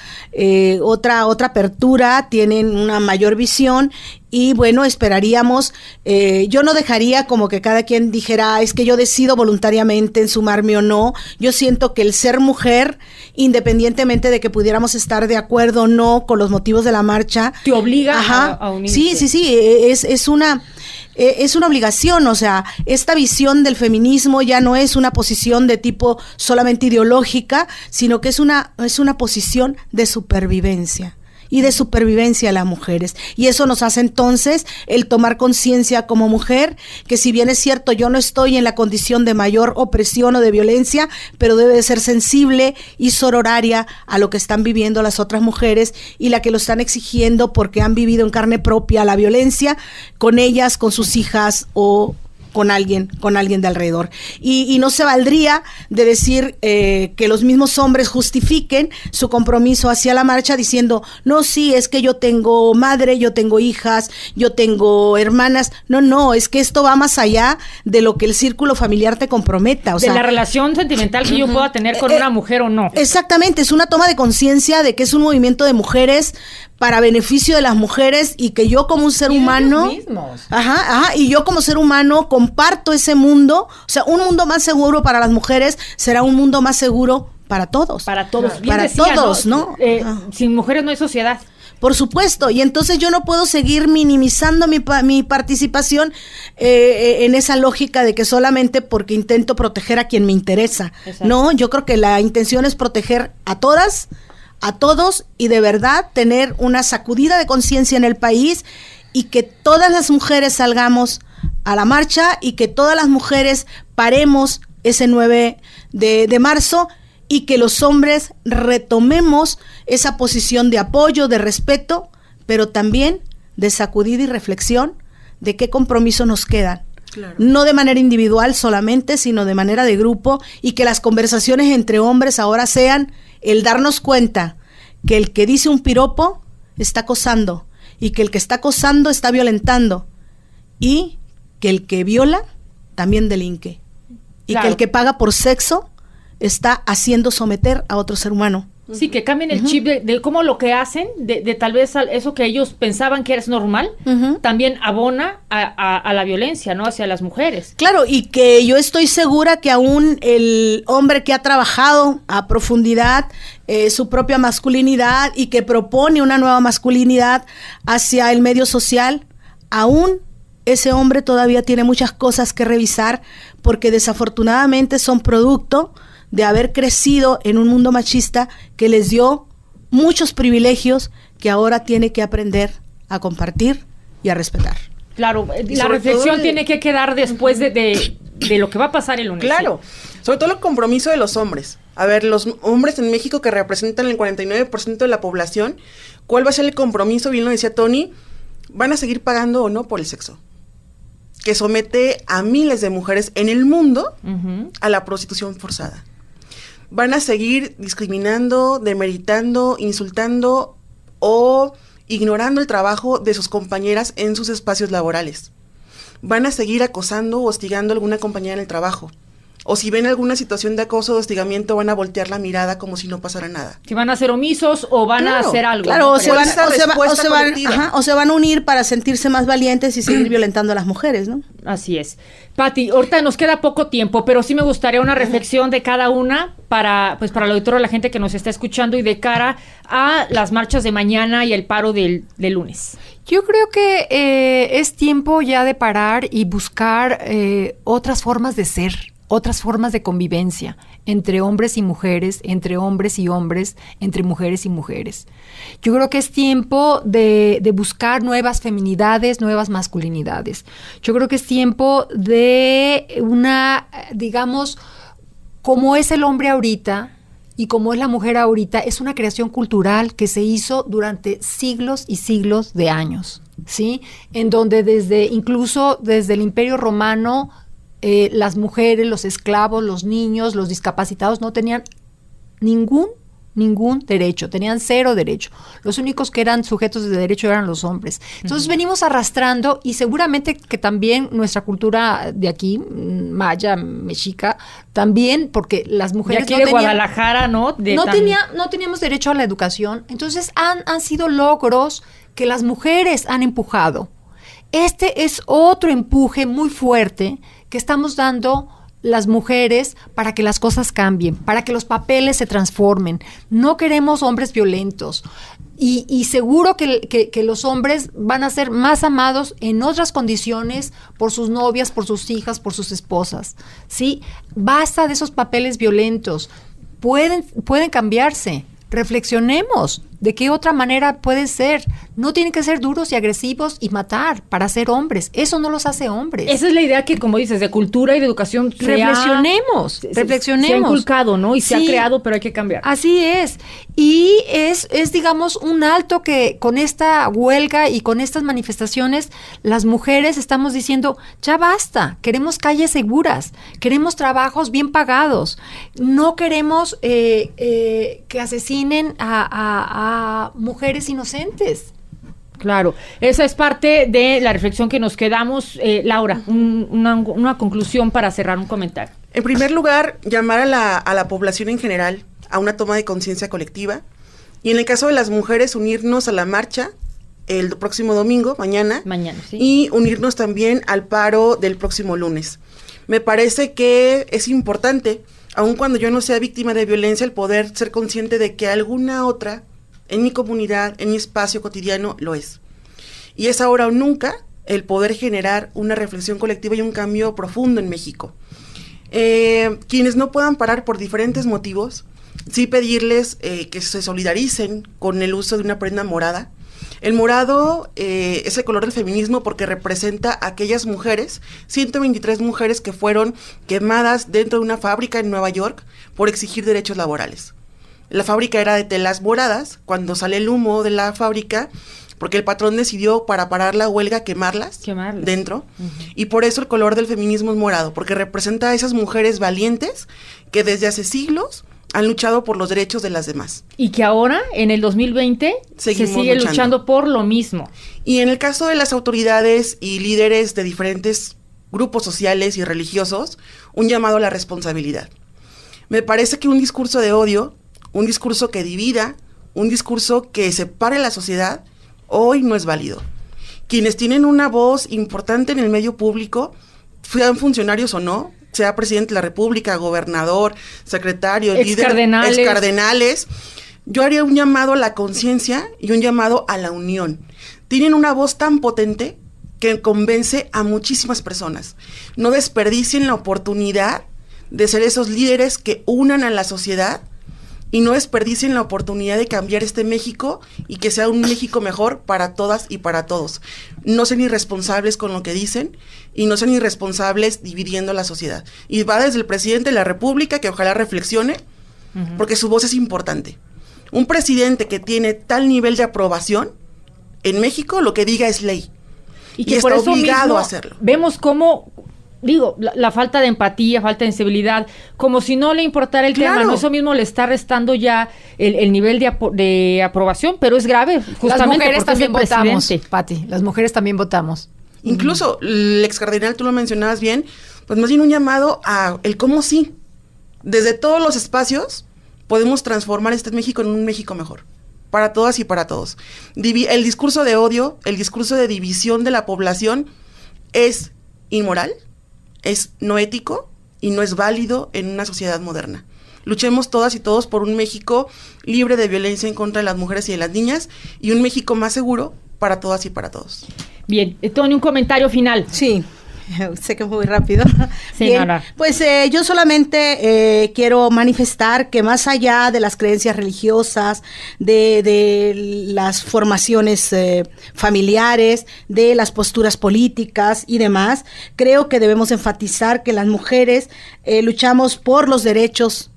otra apertura, tienen una mayor visión. Y bueno, esperaríamos, yo no dejaría como que cada quien dijera, es que yo decido voluntariamente en sumarme o no. Yo siento que el ser mujer, independientemente de que pudiéramos estar de acuerdo o no con los motivos de la marcha, te obliga a unirte. Sí, es una obligación. O sea, esta visión del feminismo ya no es una posición de tipo solamente ideológica, sino que es una posición de supervivencia. Y de supervivencia a las mujeres. Y eso nos hace entonces el tomar conciencia como mujer, que si bien es cierto, yo no estoy en la condición de mayor opresión o de violencia, pero debe de ser sensible y sororaria a lo que están viviendo las otras mujeres y la que lo están exigiendo porque han vivido en carne propia la violencia con ellas, con sus hijas o con alguien de alrededor. Y no se valdría de decir que los mismos hombres justifiquen su compromiso hacia la marcha diciendo, no, sí, es que yo tengo madre, yo tengo hijas, yo tengo hermanas. No, es que esto va más allá de lo que el círculo familiar te comprometa. O sea, la relación sentimental que yo pueda tener con una mujer o no. Exactamente, es una toma de conciencia de que es un movimiento de mujeres para beneficio de las mujeres y que yo como un ser humano, y yo como ser humano comparto ese mundo. O sea, un mundo más seguro para las mujeres será un mundo más seguro para todos. Para todos. Bien para decía, todos, ¿no? Sin mujeres no hay sociedad. Por supuesto, y entonces yo no puedo seguir minimizando mi participación en esa lógica de que solamente porque intento proteger a quien me interesa. Exacto. No, yo creo que la intención es proteger a todas, a todos, y de verdad tener una sacudida de conciencia en el país y que todas las mujeres salgamos a la marcha y que todas las mujeres paremos ese 9 de marzo y que los hombres retomemos esa posición de apoyo, de respeto, pero también de sacudida y reflexión de qué compromisos nos quedan. Claro. No de manera individual solamente, sino de manera de grupo, y que las conversaciones entre hombres ahora sean el darnos cuenta que el que dice un piropo está acosando y que el que está acosando está violentando y que el que viola también delinque y que el que paga por sexo está haciendo someter a otro ser humano. Sí, que cambien el chip de cómo lo que hacen, de tal vez eso que ellos pensaban que era normal, también abona a la violencia, ¿no? Hacia las mujeres. Claro, y que yo estoy segura que aún el hombre que ha trabajado a profundidad su propia masculinidad y que propone una nueva masculinidad hacia el medio social, aún ese hombre todavía tiene muchas cosas que revisar porque desafortunadamente son producto de haber crecido en un mundo machista que les dio muchos privilegios que ahora tiene que aprender a compartir y a respetar. Claro, la reflexión tiene que quedar después de lo que va a pasar el lunes. Claro, sobre todo el compromiso de los hombres. A ver, los hombres en México que representan el 49% de la población, ¿cuál va a ser el compromiso? Bien lo decía Tony, ¿van a seguir pagando o no por el sexo? Que somete a miles de mujeres en el mundo a la prostitución forzada. Van a seguir discriminando, demeritando, insultando o ignorando el trabajo de sus compañeras en sus espacios laborales. Van a seguir acosando o hostigando a alguna compañera en el trabajo. O si ven alguna situación de acoso o hostigamiento, van a voltear la mirada como si no pasara nada. Si van a ser omisos o van a hacer algo. Claro, o se van a unir para sentirse más valientes y seguir violentando a las mujeres, ¿no? Así es. Pati, ahorita nos queda poco tiempo, pero sí me gustaría una reflexión de cada una para el auditorio, la gente que nos está escuchando y de cara a las marchas de mañana y el paro del lunes. Yo creo que es tiempo ya de parar y buscar otras formas de ser, otras formas de convivencia entre hombres y mujeres, entre hombres y hombres, entre mujeres y mujeres. Yo creo que es tiempo de buscar nuevas feminidades, nuevas masculinidades. Yo creo que es tiempo de una, digamos, como es el hombre ahorita y como es la mujer ahorita, es una creación cultural que se hizo durante siglos y siglos de años, ¿sí? En donde incluso desde el Imperio Romano, las mujeres, los esclavos, los niños, los discapacitados no tenían ningún ningún derecho, tenían 0 derecho. Los únicos que eran sujetos de derecho eran los hombres. Entonces venimos arrastrando, y seguramente que también nuestra cultura de aquí, maya, mexica, también, porque las mujeres de aquí de Guadalajara, ¿no? No teníamos derecho a la educación. Entonces han sido logros que las mujeres han empujado. Este es otro empuje muy fuerte que estamos dando las mujeres para que las cosas cambien, para que los papeles se transformen. No queremos hombres violentos. Y seguro que los hombres van a ser más amados en otras condiciones por sus novias, por sus hijas, por sus esposas. ¿Sí? Basta de esos papeles violentos. Pueden cambiarse. Reflexionemos de qué otra manera pueden ser. No tienen que ser duros y agresivos y matar para ser hombres. Eso no los hace hombres. Esa es la idea que, como dices, de cultura y de educación reflexionemos. Se ha inculcado, ¿no? Y se ha creado, pero hay que cambiar. Así es. Y es digamos, un alto que con esta huelga y con estas manifestaciones, las mujeres estamos diciendo, ya basta, queremos calles seguras, queremos trabajos bien pagados, no queremos que asesinen a mujeres inocentes. Claro, esa es parte de la reflexión que nos quedamos. Laura, una conclusión para cerrar, un comentario. En primer lugar, llamar a la población en general a una toma de conciencia colectiva, y en el caso de las mujeres, unirnos a la marcha el próximo domingo, mañana, sí. Y unirnos también al paro del próximo lunes. Me parece que es importante, aun cuando yo no sea víctima de violencia, el poder ser consciente de que alguna otra en mi comunidad, en mi espacio cotidiano, lo es. Y es ahora o nunca el poder generar una reflexión colectiva y un cambio profundo en México. Quienes no puedan parar por diferentes motivos, sí pedirles que se solidaricen con el uso de una prenda morada. El morado es el color del feminismo porque representa a aquellas mujeres, 123 mujeres que fueron quemadas dentro de una fábrica en Nueva York por exigir derechos laborales. La fábrica era de telas moradas. Cuando sale el humo de la fábrica, porque el patrón decidió, para parar la huelga, quemarlas. Dentro. Y por eso el color del feminismo es morado, porque representa a esas mujeres valientes que desde hace siglos han luchado por los derechos de las demás. Y que ahora, en el 2020, se sigue luchando por lo mismo. Y en el caso de las autoridades y líderes de diferentes grupos sociales y religiosos, un llamado a la responsabilidad. Me parece que un discurso de odio, un discurso que divida, un discurso que separe la sociedad, hoy no es válido. Quienes tienen una voz importante en el medio público, sean funcionarios o no, sea presidente de la República, gobernador, secretario, líder, excardenales, yo haría un llamado a la conciencia y un llamado a la unión. Tienen una voz tan potente que convence a muchísimas personas. No desperdicien la oportunidad de ser esos líderes que unan a la sociedad, y no desperdicien la oportunidad de cambiar este México y que sea un México mejor para todas y para todos. No sean irresponsables con lo que dicen y no sean irresponsables dividiendo la sociedad. Y va desde el presidente de la República, que ojalá reflexione, porque su voz es importante. Un presidente que tiene tal nivel de aprobación, en México lo que diga es ley. Y que está obligado a hacerlo. Vemos cómo... la falta de empatía, falta de sensibilidad, como si no le importara el tema, ¿no? Eso mismo le está restando ya el nivel de aprobación, pero es grave, justamente. Las mujeres también votamos, Pati, las mujeres también votamos. Incluso, el ex cardenal, tú lo mencionabas bien, pues más bien un llamado a el cómo sí. Desde todos los espacios podemos transformar este México en un México mejor, para todas y para todos. El discurso de odio, el discurso de división de la población es inmoral, es no ético y no es válido en una sociedad moderna. Luchemos todas y todos por un México libre de violencia en contra de las mujeres y de las niñas y un México más seguro para todas y para todos. Bien, Tony, un comentario final. Sí. Sé que fue muy rápido. Sí, bien, no. Pues yo solamente quiero manifestar que más allá de las creencias religiosas, de las formaciones familiares, de las posturas políticas y demás, creo que debemos enfatizar que las mujeres luchamos por los derechos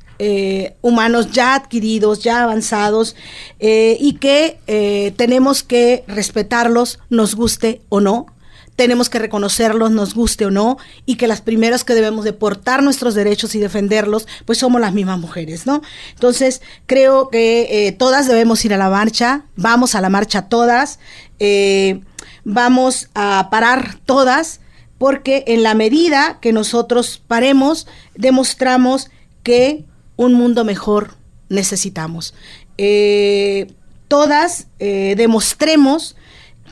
humanos ya adquiridos, ya avanzados, y que tenemos que respetarlos, nos guste o no. tenemos que reconocerlos, nos guste o no, y que las primeras que debemos de portar nuestros derechos y defenderlos, pues somos las mismas mujeres, ¿no? Entonces, creo que todas debemos ir a la marcha, vamos a la marcha todas, vamos a parar todas, porque en la medida que nosotros paremos, demostramos que un mundo mejor necesitamos. Todas demostremos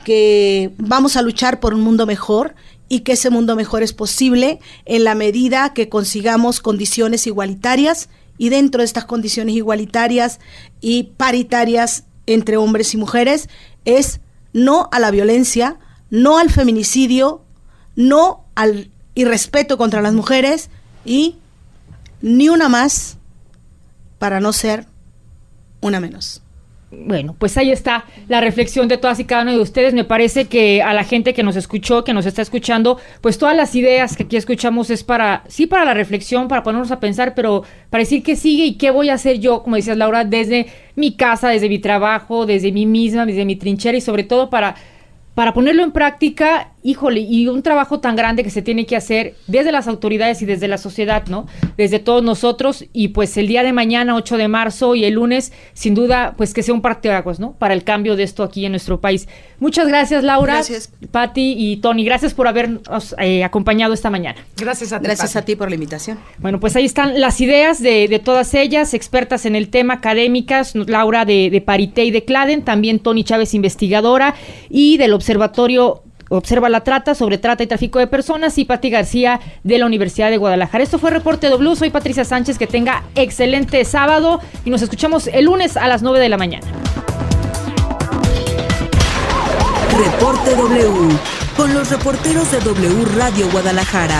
que vamos a luchar por un mundo mejor y que ese mundo mejor es posible en la medida que consigamos condiciones igualitarias, y dentro de estas condiciones igualitarias y paritarias entre hombres y mujeres es no a la violencia, no al feminicidio, no al irrespeto contra las mujeres y ni una más para no ser una menos. Bueno, pues ahí está la reflexión de todas y cada uno de ustedes. Me parece que a la gente que nos escuchó, que nos está escuchando, pues todas las ideas que aquí escuchamos es para la reflexión, para ponernos a pensar, pero para decir qué sigue y qué voy a hacer yo, como decías Laura, desde mi casa, desde mi trabajo, desde mí misma, desde mi trinchera, y sobre todo para ponerlo en práctica, híjole, y un trabajo tan grande que se tiene que hacer desde las autoridades y desde la sociedad, ¿no? Desde todos nosotros, y pues el día de mañana, 8 de marzo, y el lunes, sin duda, pues que sea un parteaguas, ¿no? Para el cambio de esto aquí en nuestro país. Muchas gracias, Laura, gracias. Pati y Tony, gracias por habernos acompañado esta mañana. Gracias a ti. Gracias Pati. a ti por la invitación. Bueno, pues ahí están las ideas de todas ellas, expertas en el tema, académicas, Laura de Parité y de Claden, también Tony Chávez, investigadora, y del Observatorio Observa la Trata, sobre trata y tráfico de personas, y Pati García de la Universidad de Guadalajara. Esto fue Reporte W, soy Patricia Sánchez, que tenga excelente sábado y nos escuchamos el lunes a las 9 de la mañana. Reporte W, con los reporteros de W Radio Guadalajara.